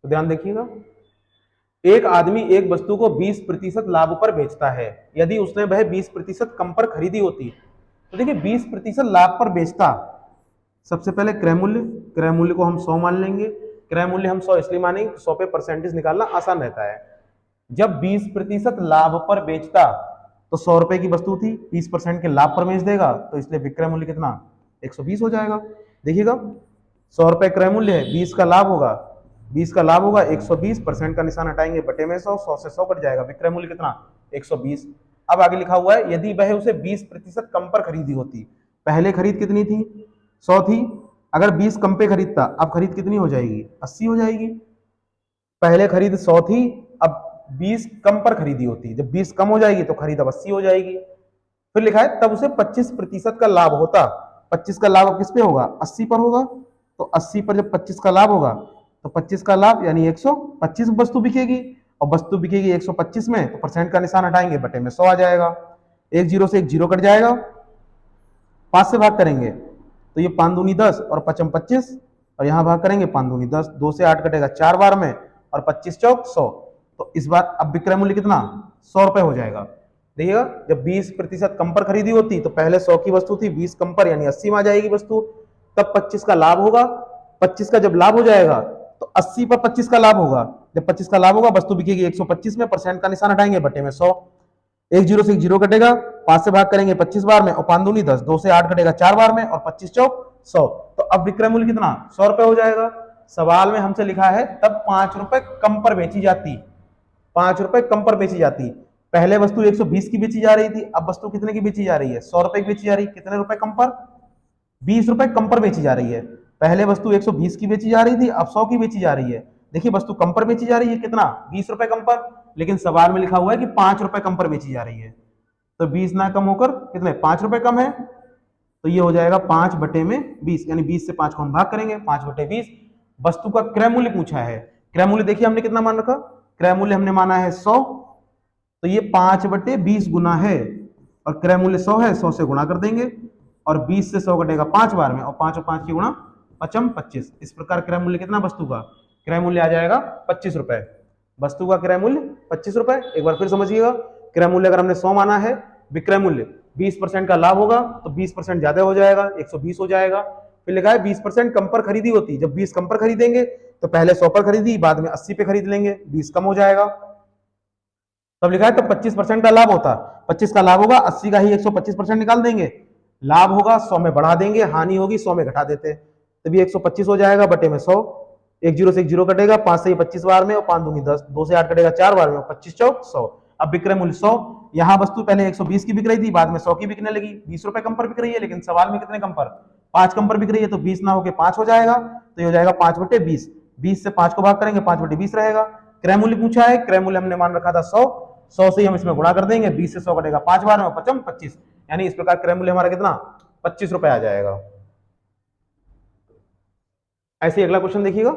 तो ध्यान देखिएगा, एक आदमी एक वस्तु को 20% लाभ पर बेचता है। यदि उसने वह 20% कम पर खरीदी होती, तो देखिए 20% लाभ पर बेचता, सबसे पहले क्रय मूल्य, क्रय मूल्य को हम 100 मान लेंगे। क्रय मूल्य हम 100 इसलिए मानेंगे 100 पे परसेंटेज निकालना आसान रहता है। जब 20% लाभ पर बेचता तो 100 रुपए की वस्तु थी, 20% के लाभ पर बेच देगा, तो इसलिए विक्रय मूल्य कितना 120 हो जाएगा। देखिएगा 100 रुपए क्रय मूल्य है, 20 का लाभ होगा, 20 का लाभ होगा 120%, का निशान हटाएंगे बटे में 100, 100 से 100 कट जाएगा, विक्रय मूल्य कितना 120। अब आगे लिखा हुआ है यदि वह उसे 20% कम पर खरीदी होती। पहले खरीद कितनी थी 100 थी, अगर 20 कम पे खरीदता अब खरीद कितनी हो जाएगी 80 हो जाएगी। पहले खरीद 100 थी, अब 20 कम पर खरीदी होती, जब 20 कम हो जाएगी तो खरीद अब 80 हो जाएगी। फिर लिखा है तब उसे 25% का लाभ होता। 25 का लाभ किस पे होगा 80 पर होगा, तो 80 पर जब 25 का लाभ होगा तो 25 का लाभ यानी 125 वस्तु बिकेगी, और वस्तु बिकेगी 125 में, तो परसेंट का निशान हटाएंगे बटे में 100 आ जाएगा। एक जीरो से एक जीरो कट जाएगा, 5 से भाग करेंगे तो ये 5 दूनी 10 और 5 25, और यहाँ भाग करेंगे 5 दूनी 10, 2 से 8 कटेगा 4 बार में, और 25 चौक 100, तो इस बार अब विक्रय मूल्य कितना 100 रुपए हो जाएगा। देखिएगा जब 20% कम पर खरीदी होती तो पहले 100 की वस्तु थी, 20 कम पर यानी 80 में आ जाएगी वस्तु, तब 25 का लाभ होगा। 25 का जब लाभ हो जाएगा तो 80 पर 25 का लाभ होगा। जब 25 का लाभ होगा वस्तु बिकेगी 125 में, परसेंट का निशान हटाएंगे, बटे में 100। एक जीरो से एक जीरो कटेगा, 5 से भाग करेंगे 25 बार में और 5 दूनी 10, 2 से 8 कटेगा 4 बार में और 25 चौक 100। तो अब विक्रय मूल्य कितना, 100 रुपए हो जाएगा। सवाल में हमसे लिखा है तब 5 रुपए कम पर बेची जाती, 5 रुपए कम पर बेची जाती। पहले वस्तु 120 की बेची जा रही थी, अब वस्तु कितने की बेची जा रही है, 100 रुपए की बेची जा रही है। कितने रुपए कम पर, 20 रुपए कम पर बेची जा रही है। पहले वस्तु 120 की बेची जा रही थी, अब 100 की बेची जा रही है। देखिए वस्तु कम पर बेची जा रही है, कितना, 20 रुपए कम पर, लेकिन सवाल में लिखा हुआ है कि 5 रुपए कम पर बेची जा रही है। तो 20 ना कम होकर कितने, 5 रुपए कम है। तो ये हो जाएगा 5 बटे में 20, यानी 20 से 5 को हम भाग करेंगे, 5 बटे 20। वस्तु का क्रय मूल्य पूछा है। क्रय मूल्य देखिए हमने कितना मान रखा, क्रय मूल्य हमने माना है 100, तो ये 5 बटे 20 गुना है, और क्रय मूल्य 100 है, 100 से गुणा कर देंगे और 20 से 100 कटेगा 5 बार में और 5 और 5 की गुणा 25। इस प्रकार क्रय मूल्य कितना वस्तु का, क्रय मूल्य आ जाएगा 25 रुपए। वस्तु का क्रय मूल्य 25 रुपए। एक बार फिर समझिएगा, क्रय मूल्य अगर हमने 100 माना है, विक्रय मूल्य 20% का लाभ होगा तो 20% ज्यादा हो जाएगा, 120 हो जाएगा। फिर लिखा है 20% कम पर खरीदी होती, जब 20 कम पर खरीदेंगे तो पहले 100 पर खरीदी, बाद में 80 पे खरीद लेंगे, 20 कम हो जाएगा। तब लिखा है तो 25% का लाभ होता, 25 का लाभ होगा, 80 का ही 125% निकाल देंगे, लाभ होगा 100 में बढ़ा देंगे, हानि होगी 100 में घटा देते, तभी 125 हो जाएगा बटे में 100। एक जीरो से एक जीरो कटेगा, 5 से 25 बार में और 5 दूनी 10, 2 से 8 कटेगा 4 बार में और 25 चौक 100। अब विक्रय मूल्य 100, यहाँ वस्तु पहले 120 की बिक रही थी, बाद में 100 की बिकने लगी, 20 रुपए कम पर बिक रही है, लेकिन सवाल में कितने कम पर, 5 कम पर बिक रही है, तो 20 ना होकर 5 हो जाएगा, तो ये हो जाएगा 5 बटे 20। 20 से 5 को भाग करेंगे, 5 बटे 20 रहेगा। क्रय मूल्य पूछा है, क्रय मूल्य हमने मान रखा था 100, 100 से हम इसमें गुणा कर देंगे, 20 से 100 कटेगा 5 बार में और 5 25, यानी इस प्रकार क्रय मूल्य हमारा कितना, 25 रुपए आ जाएगा। ऐसे अगला क्वेश्चन देखिएगा।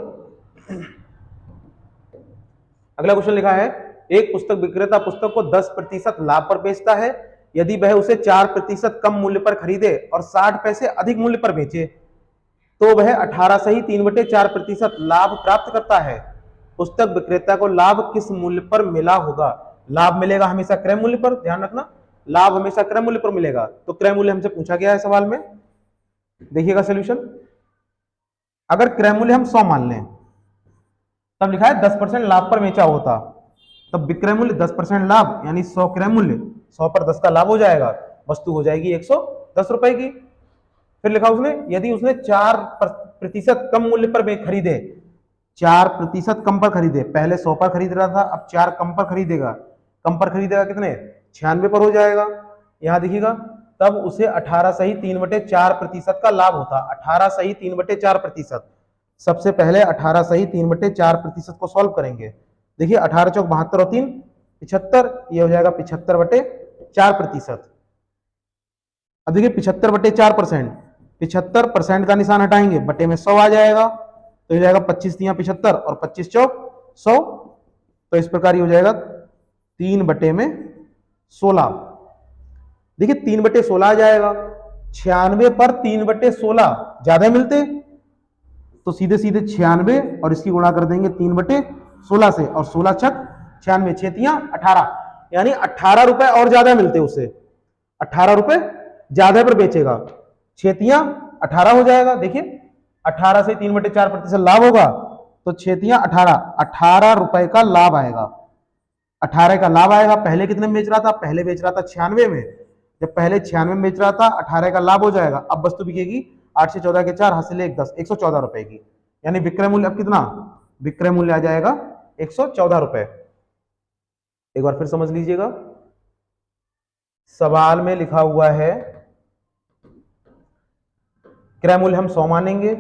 अगला क्वेश्चन लिखा है, एक पुस्तक विक्रेता पुस्तक को 10% लाभ पर बेचता है। यदि वह उसे 4% कम मूल्य पर खरीदे और 60 पैसे अधिक मूल्य पर बेचे तो वह 18 सही 3/4% लाभ प्राप्त करता है। पुस्तक विक्रेता को लाभ किस मूल्य पर मिला होगा। लाभ मिलेगा हमेशा क्रय मूल्य पर, ध्यान रखना, लाभ हमेशा क्रय मूल्य पर मिलेगा। तो क्रय मूल्य हमसे पूछा गया है सवाल में, देखिएगा सोल्यूशन। अगर क्रय मूल्य हम 100 मान लें, तब लिखा है 10% लाभ पर बेचा होता, तब विक्रय मूल्य 10% लाभ यानी 100 क्रय मूल्य, 100 पर 10 का लाभ हो जाएगा, वस्तु हो जाएगी 110 रुपए की। फिर लिखा उसने, यदि उसने 4% कम मूल्य पर खरीदे, 4% कम पर खरीदे, पहले 100 पर खरीद रहा था, अब 4 कम पर खरीदेगा, कम पर खरीदेगा कितने, 96 पर हो जाएगा। यहां देखिएगा, तब उसे 18 सही 3/4% का लाभ होता। 18 सही 3/4%, सबसे पहले 18 सही 3/4% को सॉल्व करेंगे। देखिए 18 चौक 72 और 3 75, ये हो जाएगा 75/4%। अब देखिए 75/4%, 75% का निशान हटाएंगे, बटे में 100 आ जाएगा, तो हो जाएगा 25 तियां 75 और 25 चौक 100। तो इस प्रकार ये हो जाएगा 3/16। देखिए 3/16 आ जाएगा, 96 पर 3/16 ज्यादा मिलते, तो सीधे सीधे 96 और इसकी गुणा कर देंगे 3/16 से, और 16 छक 96, 6 तियां 18, यानी 18 रुपए और ज्यादा मिलते उसे, 18 रुपए ज्यादा पर बेचेगा, 6 तियां 18 हो जाएगा। देखिए 18 से 3/4% लाभ होगा, तो 6 तियां 18, 18 रुपए का लाभ आएगा, 18 का लाभ आएगा। पहले कितने में बेच रहा था, पहले बेच रहा था 96 में, जब पहले 96 में बेच रहा था 18 का लाभ हो जाएगा। अब वस्तु बिकेगी 8 से 14 के 4, हाथ से ले 10, 114 रुपए की, यानी विक्रय मूल्य अब कितना, विक्रय मूल्य आ जाएगा 114 रुपए। एक बार फिर समझ लीजिएगा, सवाल में लिखा हुआ है क्रय मूल्य हम 100 मानेंगे,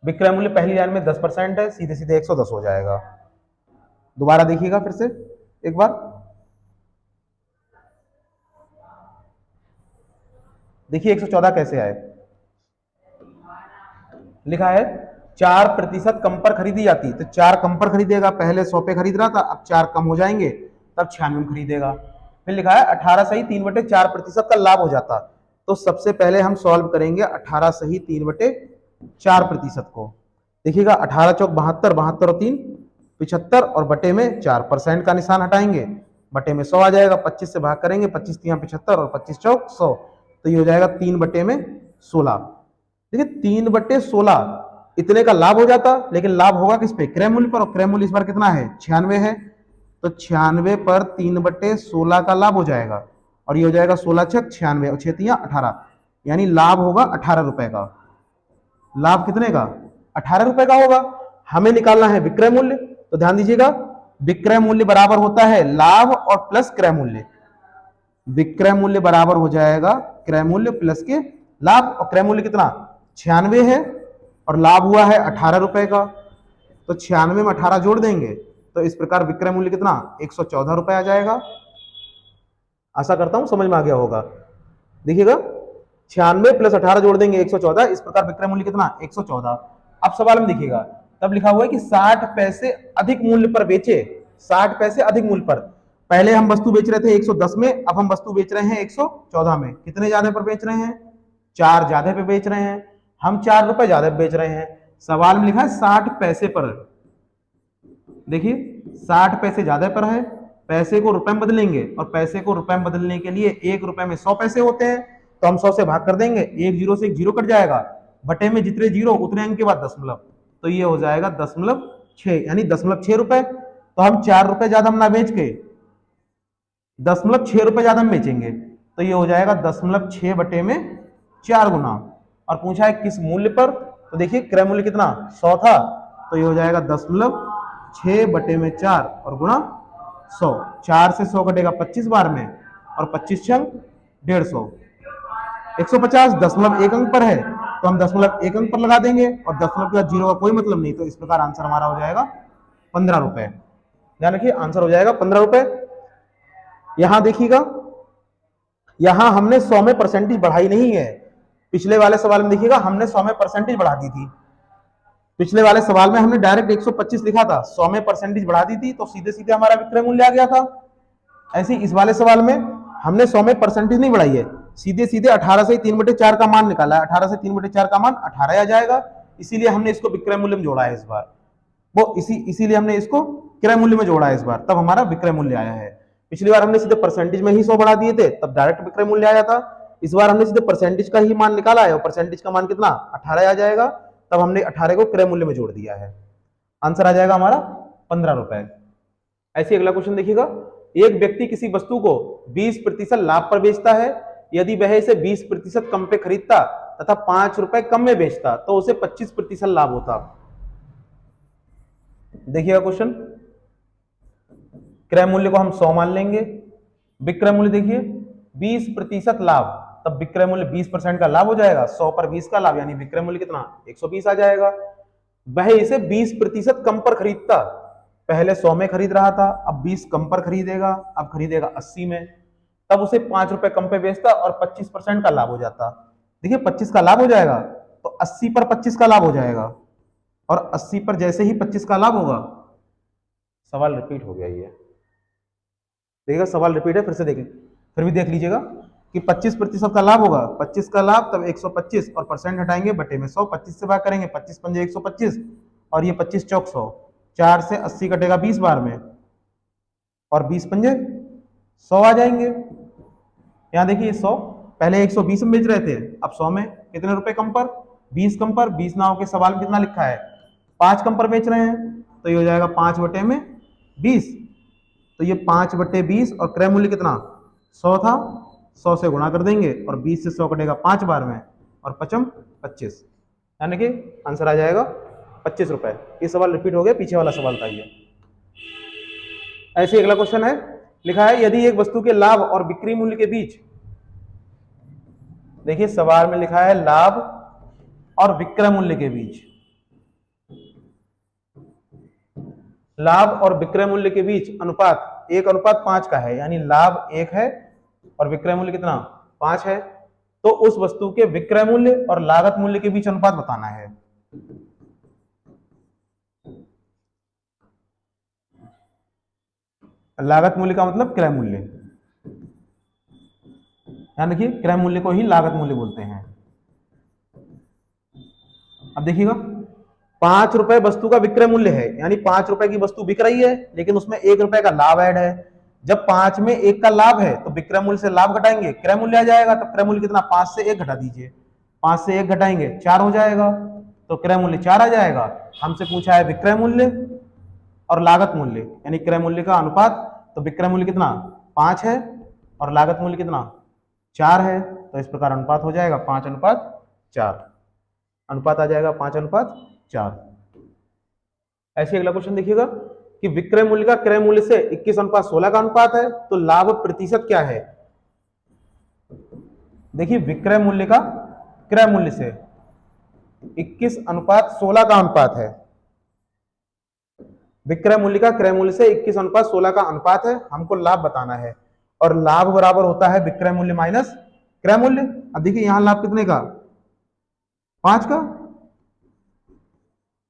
विक्रय मूल्य पहली लाइन में 10% है, सीधे सीधे 110 हो जाएगा। दोबारा देखिएगा फिर से एक बार, देखिए 114 कैसे आए। लिखा है 4% कम पर खरीदी जाती, तो 4 कम पर खरीदेगा, पहले 100 पे खरीद रहा था, अब 4 कम हो जाएंगे, तब 96 में खरीदेगा। फिर लिखा है 18 सही 3/4% का लाभ हो जाता, तो सबसे पहले हम सॉल्व करेंगे 18 सही 3/4% को। देखिएगा 18 चौक 72, 72 और 3 75 और बटे में 4% का निशान हटाएंगे, बटे में 100 आ जाएगा, 25 से भाग करेंगे, 25 तियां 75 और 25 चौक 100, तो ये हो जाएगा 3/16। देखिए 3/16 इतने का लाभ हो जाता, लेकिन लाभ होगा किस पे? क्रय मूल्य पर, और क्रय मूल्य इस बार कितना है? 96 है। तो 96 पर 3/16 का लाभ हो जाएगा, और ये हो जाएगा 16 छक 96 और 6 तियां 18, यानी लाभ होगा 18 रुपए का। लाभ कितने का? 18 रुपए का होगा। हमें निकालना है विक्रय मूल्य, तो ध्यान दीजिएगा, विक्रय मूल्य बराबर होता है लाभ और प्लस क्रय मूल्य। विक्रय मूल्य बराबर हो जाएगा क्रय मूल्य प्लस के लाभ, और क्रय मूल्य कितना? 96 है, और लाभ हुआ है 18 रुपए का। तो 96 में 18 जोड़ देंगे, तो इस प्रकार विक्रय मूल्य कितना? 114 रुपए आ जाएगा। आशा करता हूं समझ में आ गया होगा। देखिएगा 96 प्लस 18 जोड़ देंगे 114, इस प्रकार विक्रय मूल्य कितना? 114। अब सवाल में देखिएगा, तब लिखा हुआ है कि 60 पैसे अधिक मूल्य पर बेचे। 60 पैसे अधिक मूल्य पर, पहले हम वस्तु बेच रहे थे 110 में, अब हम वस्तु बेच रहे हैं 114 में। कितने ज्यादा पर बेच रहे हैं? 4 ज्यादा पे बेच रहे हैं, हम 4 रुपए ज्यादा बेच रहे हैं। सवाल में लिखा है 60 पैसे पर। देखिए 60 पैसे ज्यादा पर है, पैसे को रुपए में बदलेंगे, और पैसे को रुपए में बदलने के लिए 1 रुपए में 100 पैसे होते हैं, तो हम 100 से भाग कर देंगे, एक जीरो से एक जीरो कट जाएगा, बटे में जितने जीरो उतने अंक के बाद दशमलव, तो ये हो जाएगा 0.6, यानी 0.6 रुपए। तो हम 4 रुपए ज्यादा हम ना बेच के 0.6 रुपए ज्यादा हम बेचेंगे, तो ये हो जाएगा 0.6 बटे में 4 गुना। और पूछा है किस मूल्य पर, तो देखिए क्रय मूल्य कितना? 100 था, तो ये हो जाएगा 0.6 बटे में 4 और गुणा 100। 4 से 100 कटेगा 25 बार में, और 25 छंग 150, 150 0.1 अंक पर है, तो हम 0.1 अंक पर लगा देंगे, और दशमलव के बाद जीरो का कोई मतलब नहीं, तो इस प्रकार आंसर हमारा हो जाएगा 15 रुपए। ध्यान रखिए आंसर हो जाएगा 15 रुपए। यहां देखिएगा, यहां हमने 100 में परसेंटेज बढ़ाई नहीं है। पिछले वाले सवाल में देखिएगा हमने 100 में परसेंटेज बढ़ा दी थी। पिछले वाले सवाल में हमने डायरेक्ट 125 लिखा था, 100 में परसेंटेज बढ़ा दी थी, तो सीधे सीधे हमारा विक्रय मूल्य आ गया था। ऐसे इस वाले सवाल में हमने 100 में परसेंटेज नहीं बढ़ाई है, सीधे सीधे 18 से 3/4 का मान निकाला है, 18 से 3/4 का मान 18 आ जाएगा, इसीलिए हमने इसको विक्रय मूल्य में जोड़ा है इस बार। वो इसीलिए हमने इसको क्रय मूल्य में जोड़ा है इस बार, तब हमारा विक्रय मूल्य आया है। पिछली बार हमने सीधे परसेंटेज में ही 100 बढ़ा दिए थे, तब डायरेक्ट विक्रय मूल्य आया था। इस बार हमने सीधे परसेंटेज का ही मान निकाला है, और परसेंटेज का मान कितना? 18 आ जाएगा, तब हमने 18 को क्रय मूल्य में जोड़ दिया है। आंसर आ जाएगा हमारा 15 रुपए। ऐसे अगला क्वेश्चन देखिएगा, एक व्यक्ति किसी वस्तु को 20% लाभ पर बेचता है, यदि वह इसे 20% कम पे खरीदता तथा 5 रुपए कम में बेचता तो उसे 25% लाभ होता। देखिएगा क्वेश्चन, क्रय मूल्य को हम 100 मान लेंगे, विक्रय मूल्य देखिए 20% लाभ, तब विक्रय मूल्य 20% का लाभ हो जाएगा, 100 पर 20 का लाभ, यानी विक्रय मूल्य कितना? 120 आ जाएगा। वह इसे 20% कम पर खरीदता, पहले 100 में खरीद रहा था, अब 20 कम पर खरीदेगा, अब खरीदेगा 80 में, तब उसे 5 रुपए कम पे बेचता और 25% का लाभ हो जाता। देखिए 25 का लाभ हो जाएगा, तो 80 पर 25 का लाभ हो जाएगा, और 80 पर जैसे ही 25 का लाभ होगा, सवाल रिपीट हो गया ये, देखिएगा सवाल रिपीट है, फिर भी देख लीजिएगा कि 25% का लाभ होगा, 25 का लाभ तब 125, और परसेंट हटाएंगे बटे में 100, 25 से भाग करेंगे, 25 पंजे 125, और ये 25 चौक 100, 4 से 80 कटेगा 20 बार में, और 20 पंजे 100 आ जाएंगे। यहाँ देखिए 100, पहले 120 में बेच रहे थे, अब 100 में कितने रुपए कम पर? 20 कम पर। 20 नाव के सवाल में कितना लिखा है? 5 कम पर बेच रहे हैं, तो ये हो जाएगा 5 बटे में 20, तो ये 5 बटे 20, और क्रय मूल्य कितना? 100 था, 100 से गुणा कर देंगे, और 20 से 100 कटेगा 5 बार में, और 5 25, यानी कि आंसर आ जाएगा 25 रुपए। ये सवाल रिपीट हो गया, पीछे वाला सवाल था ये। ऐसे अगला क्वेश्चन है, लिखा है यदि एक वस्तु के लाभ और बिक्री मूल्य के बीच, देखिए सवाल में लिखा है लाभ और विक्रय मूल्य के बीच, लाभ और विक्रय मूल्य के बीच अनुपात 1:5 का है, यानी लाभ 1 है और विक्रय मूल्य कितना? 5 है, तो उस वस्तु के विक्रय मूल्य और लागत मूल्य के बीच अनुपात बताना है। लागत मूल्य का मतलब क्रय मूल्य, ध्यान रखिए क्रय मूल्य को ही लागत मूल्य बोलते हैं। अब देखिएगा 5 रुपए वस्तु का विक्रय मूल्य है, यानी 5 रुपए की वस्तु बिक रही है, लेकिन उसमें 1 रुपए का लाभ ऐड है। जब 5 में 1 का लाभ है तो विक्रय मूल्य से लाभ घटाएंगे, क्रय मूल्य आ जाएगा, तब क्रय मूल्य कितना? 5 से 1 घटा दीजिए, 5 से 1 घटाएंगे 4 हो जाएगा, तो क्रय मूल्य 4 आ जाएगा। हमसे पूछा है विक्रय मूल्य और लागत मूल्य यानी क्रय मूल्य का अनुपात, तो विक्रय मूल्य कितना 5 है और लागत मूल्य कितना 4 है, तो इस प्रकार अनुपात हो जाएगा 5:4, अनुपात आ जाएगा 5:4। ऐसे अगला क्वेश्चन देखिएगा कि विक्रय मूल्य का क्रय मूल्य से 21:16 का अनुपात है, तो लाभ प्रतिशत क्या है। देखिए विक्रय मूल्य का क्रय मूल्य से 21:16 का अनुपात है, विक्रय मूल्य का क्रय मूल्य से 21:16 का अनुपात है, हमको लाभ बताना है और लाभ बराबर होता है विक्रय मूल्य माइनस क्रय मूल्य। अब देखिए यहां लाभ कितने का 5 का,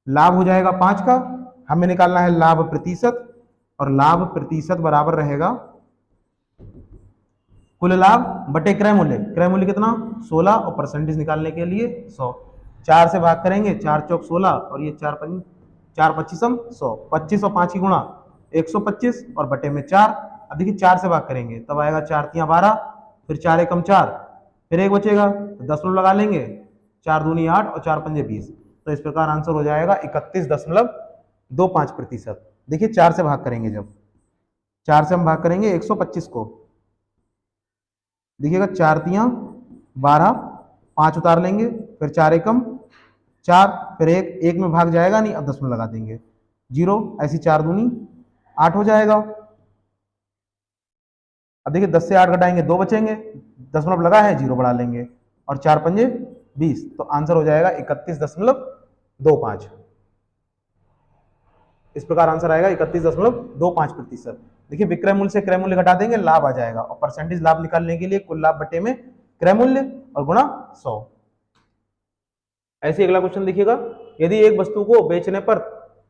लाभ हो जाएगा 5 का, हमें निकालना है लाभ प्रतिशत और लाभ प्रतिशत बराबर रहेगा कुल लाभ बटे क्रय मूल्य। क्रय मूल्य कितना 16 और परसेंटेज निकालने के लिए 100, 4 से भाग करेंगे 4 चौक 16 और ये 4 25 100, 25 और 5 की गुणा 125 और बटे में 4। अब देखिए 4 से भाग करेंगे तब आएगा 4 3 12, फिर 4 एकम 4, फिर 1 बचेगा तो दशमलव लगा लेंगे, 4 दूनी 8 और 4 पंजे 20, तो इस प्रकार आंसर हो जाएगा 31.25%। देखिए 4 से भाग करेंगे, जब 4 से हम भाग करेंगे 125 को, देखिएगा 4 3 12, 5 उतार लेंगे, फिर 4 एकम 4, फिर 1 में भाग जाएगा नहीं, अब दशमलव लगा देंगे 0, ऐसी 4 दूनी 8 हो जाएगा। अब देखिए 10 से 8 घटाएंगे 2 बचेंगे, दशमलव लगा है 0 बढ़ा लेंगे और 4 पंजे 20, तो आंसर हो जाएगा 31.25। इस प्रकार आंसर आएगा 31.25%। देखिए विक्रय मूल्य से क्रय मूल्य घटा देंगे, लाभ आ जाएगा और परसेंटेज लाभ निकालने के लिए कुल लाभ बटे में क्रय मूल्य और गुणा 100। ऐसे अगला क्वेश्चन देखिएगा, यदि एक वस्तु को बेचने पर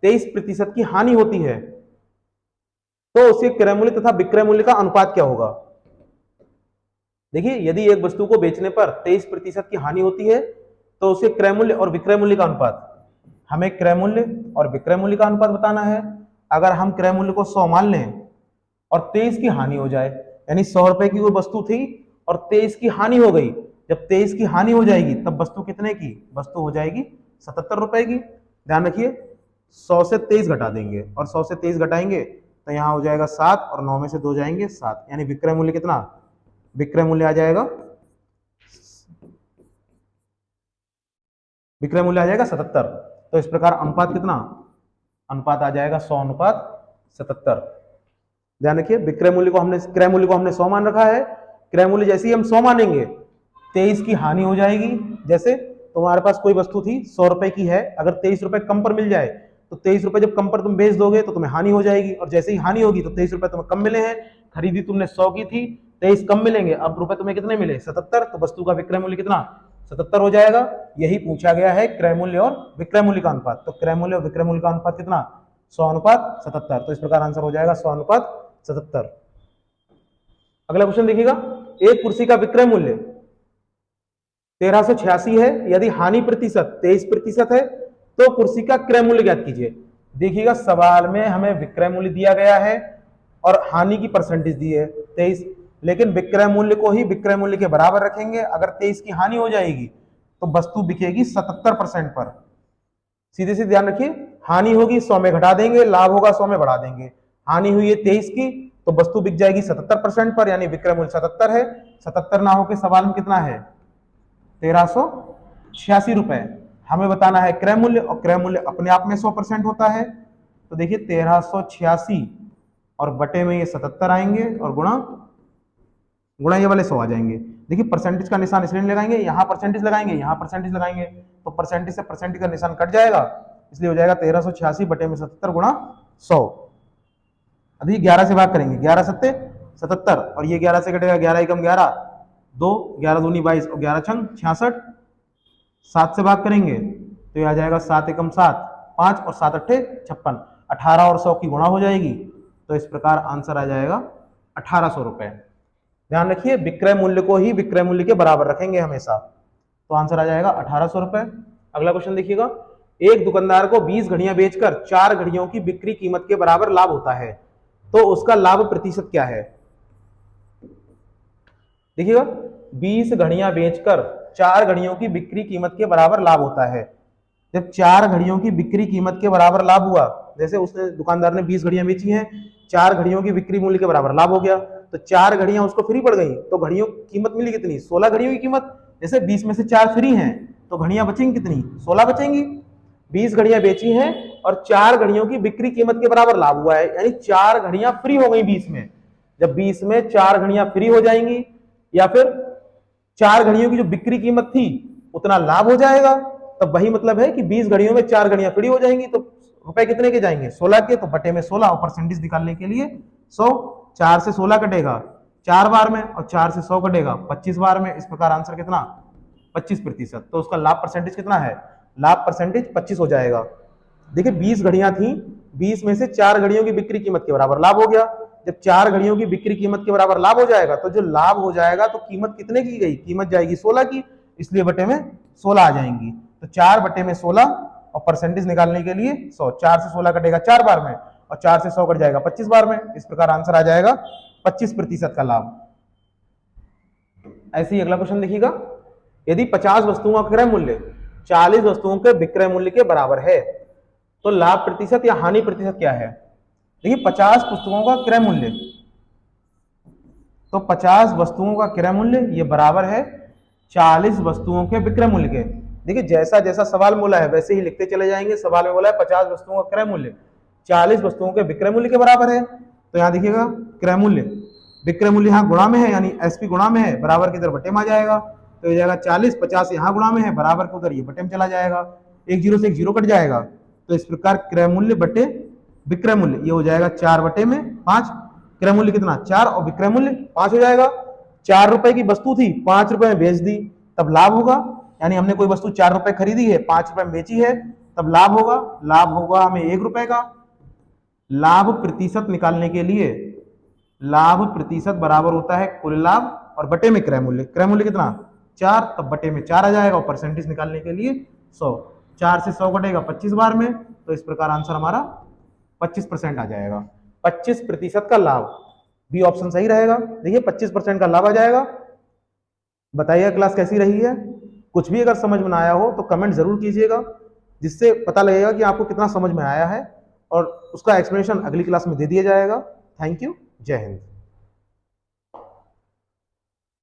23% की हानि होती है तो उसके क्रय मूल्य तथा विक्रय मूल्य का अनुपात क्या होगा। देखिए यदि एक वस्तु को बेचने पर 23% की हानि होती है तो उसके क्रय मूल्य और विक्रय मूल्य का अनुपात, हमें क्रय मूल्य और विक्रय मूल्य का अनुपात बताना है। अगर हम क्रय मूल्य को 100 मान लें और 23 की हानि हो जाए, यानी 100 रुपए की वो वस्तु थी और 23 की हानि हो गई, जब 23 की हानि हो जाएगी तब वस्तु कितने की, वस्तु हो जाएगी 77 रुपए की। ध्यान रखिए 100 से 23 घटा देंगे और 100 से 23 घटाएंगे तो यहाँ हो जाएगा 7 और 9 में से 2 जाएंगे 7, यानी विक्रय मूल्य कितना, विक्रय मूल्य आ जाएगा, विक्रय मूल्य आ जाएगा 77। तो इस प्रकार अनुपात कितना, अनुपात आ जाएगा 100:77। ध्यान रखिए विक्रय मूल्य को हमने क्रय मूल्य को हमने 100 मान रखा है, क्रय मूल्य जैसे ही हम 100 मानेंगे 23 की हानि हो जाएगी। जैसे तुम्हारे पास कोई वस्तु थी 100 रुपए की है, अगर 23 रुपए कम पर मिल जाए तो 23 रुपए जब कम पर तुम बेच दोगे तो तुम्हें हानि हो जाएगी, और जैसे ही हानि होगी तो 23 रुपए तुम्हें कम मिले हैं, खरीदी तुमने 100 की थी, 23 कम मिलेंगे, अब रुपए तुम्हें कितने मिले 77, तो वस्तु का विक्रय मूल्य कितना 77 हो जाएगा। यही पूछा गया है क्रय मूल्य और विक्रय मूल्य का अनुपात, तो क्रय मूल्य और विक्रय मूल्य का अनुपात कितना 100:77, तो इस प्रकार आंसर हो जाएगा 100:77। अगला क्वेश्चन देखिएगा, एक कुर्सी का विक्रय मूल्य 1386 है, यदि हानि प्रतिशत 23% है तो कुर्सी का क्रय मूल्य ज्ञात कीजिए। देखिएगा सवाल में हमें विक्रय मूल्य दिया गया है और हानि की परसेंटेज दी है 23, लेकिन विक्रय मूल्य को ही विक्रय मूल्य के बराबर रखेंगे। अगर 23 की हानि हो जाएगी तो वस्तु बिकेगी 77% पर। सीधे सीधे ध्यान रखिए, हानि होगी 100 में घटा देंगे, लाभ होगा 100 में बढ़ा देंगे। हानि हुई है 23 की तो वस्तु बिक जाएगी 77% पर, यानी विक्रय मूल्य 77 है। 77 ना होकर सवाल में कितना है 1386 रुपए। हमें बताना है क्रय मूल्य, और क्रय मूल्य अपने आप में 100% होता है, तो देखिए 1386 और बटे में ये 77 आएंगे और गुणा ये वाले 100 आ जाएंगे। देखिए परसेंटेज का निशान इसलिए लगाएंगे, यहाँ परसेंटेज लगाएंगे, यहाँ परसेंटेज लगाएंगे, तो परसेंटेज से परसेंटेज का निशान कट जाएगा, इसलिए हो जाएगा 1386 बटे में 77 गुणा 100। अभी 11 से भाग करेंगे, 11 सत्ते 77 और ये 11 से कटेगा 11 एकम 11, 2 11 दूनी 22 और 11 छंग 66। 7 से भाग करेंगे तो ये आ जाएगा 7 एकम 7, 5 और 7 अट्ठे 56, 18 और 100 की गुणा हो जाएगी, तो इस प्रकार आंसर आ जाएगा 1800 रुपए। ध्यान रखिए विक्रय मूल्य को ही विक्रय मूल्य के बराबर रखेंगे हमेशा, तो आंसर आ जाएगा 1800 रुपए। अगला क्वेश्चन देखिएगा, एक दुकानदार को 20 घड़ियां बेचकर 4 घड़ियों की बिक्री कीमत के बराबर लाभ होता है, तो उसका लाभ प्रतिशत क्या है। देखिएगा 20 घड़ियां बेचकर 4 घड़ियों की बिक्री कीमत के बराबर लाभ होता है। जब 4 घड़ियों की बिक्री कीमत के बराबर लाभ हुआ, जैसे उसने दुकानदार ने 20 घड़ियां बेची हैं, 4 घड़ियों की बिक्री मूल्य के बराबर लाभ हो गया, तो 4 घड़ियां उसको फ्री पड़ गई, तो घड़ियों की कीमत मिली कितनी, 16 घड़ियों की कीमत। जैसे 20 में से 4 फ्री हैं तो घड़ियां बचेंगी कितनी, 16 बचेंगी। 20 घड़ियां बेची हैं और 4 घड़ियों की बिक्री कीमत के बराबर लाभ हुआ है, यानी 4 घड़ियां फ्री हो गई 20 में। जब 20 में 4 घड़ियां फ्री हो जाएंगी या फिर 4 घड़ियों की जो बिक्री कीमत थी उतना लाभ हो जाएगा, तब वही मतलब है कि 20 घड़ियों में 4 घड़ियां फ्री हो जाएंगी, तो रुपए कितने के जाएंगे, 16 के, तो बटे में 16 और परसेंटेज निकालने के लिए 100, 4 से 16 कटेगा 4 बार में और 4 से 100 कटेगा 25 बार में। इस प्रकार आंसर कितना, 25%। तो उसका लाभ परसेंटेज कितना है, लाभ परसेंटेज 25 हो जाएगा। देखिए 20 घड़ियां थी, 20 में से 4 घड़ियों की बिक्री कीमत के बराबर लाभ हो गया। जब 4 घड़ियों की बिक्री कीमत के बराबर लाभ हो जाएगा तो जो लाभ हो जाएगा तो कीमत कितने की गई, कीमत जाएगी 16 की, इसलिए बटे में 16 आ जाएंगी। तो 4 बटे में 16 और परसेंटेज निकालने के लिए 100, 4 से 16 कटेगा 4 बार में और 4 से 100 कट जाएगा 25 बार में। इस प्रकार आंसर आ जाएगा 25% का लाभ। ऐसे ही अगला क्वेश्चन देखिएगा, यदि 50 वस्तुओं का क्रय मूल्य 40 वस्तुओं के विक्रय मूल्य के बराबर है तो लाभ प्रतिशत या हानि प्रतिशत क्या है। देखिए 50 पुस्तकों का क्रय मूल्य, तो 50 वस्तुओं का क्रय मूल्य ये बराबर है 40 वस्तुओं के विक्रय मूल्य के। देखिए जैसा जैसा सवाल बोला है वैसे ही लिखते चले जाएंगे। सवाल में बोला है 50 वस्तुओं का क्रय मूल्य 40 वस्तुओं के विक्रय मूल्य के बराबर है, तो यहाँ देखिएगा क्रय मूल्य, विक्रय मूल्य यहाँ गुणा में है यानी एसपी गुणा में है, बराबर की इधर बटे में आ जाएगा, तो ये जाएगा 40, 50 यहाँ गुणा में है, बराबर के उधर ये बटे में चला जाएगा, एक जीरो से एक जीरो कट जाएगा। तो इस प्रकार क्रय मूल्य बटे विक्रय मूल्य ये हो जाएगा 4 बटे में 5। क्रय मूल्य कितना 4 और विक्रय मूल्य 5 हो जाएगा। 4 रुपए की वस्तु थी 5 रुपए में बेच दी तब लाभ होगा, यानी हमने कोई वस्तु 4 रुपए खरीदी है 5 रुपए में बेची है तब लाभ होगा। लाभ होगा हमें 1 रुपए का। लाभ प्रतिशत निकालने के लिए लाभ प्रतिशत बराबर होता है कुल लाभ और बटे में क्रय मूल्य। क्रय मूल्य कितना 4, तब बटे में 4 आ जाएगा और परसेंटेज निकालने के लिए 100, 4 से 100 कटेगा 25 बार में, तो इस प्रकार आंसर हमारा 25% आ जाएगा। 25% का लाभ, बी ऑप्शन सही रहेगा। देखिए 25% का लाभ आ जाएगा। बताइए क्लास कैसी रही है, कुछ भी अगर समझ में ना आया हो तो कमेंट जरूर कीजिएगा, जिससे पता लगेगा कि आपको कितना समझ में आया है, और उसका एक्सप्लेनेशन अगली क्लास में दे दिया जाएगा। थैंक यू, जय हिंद।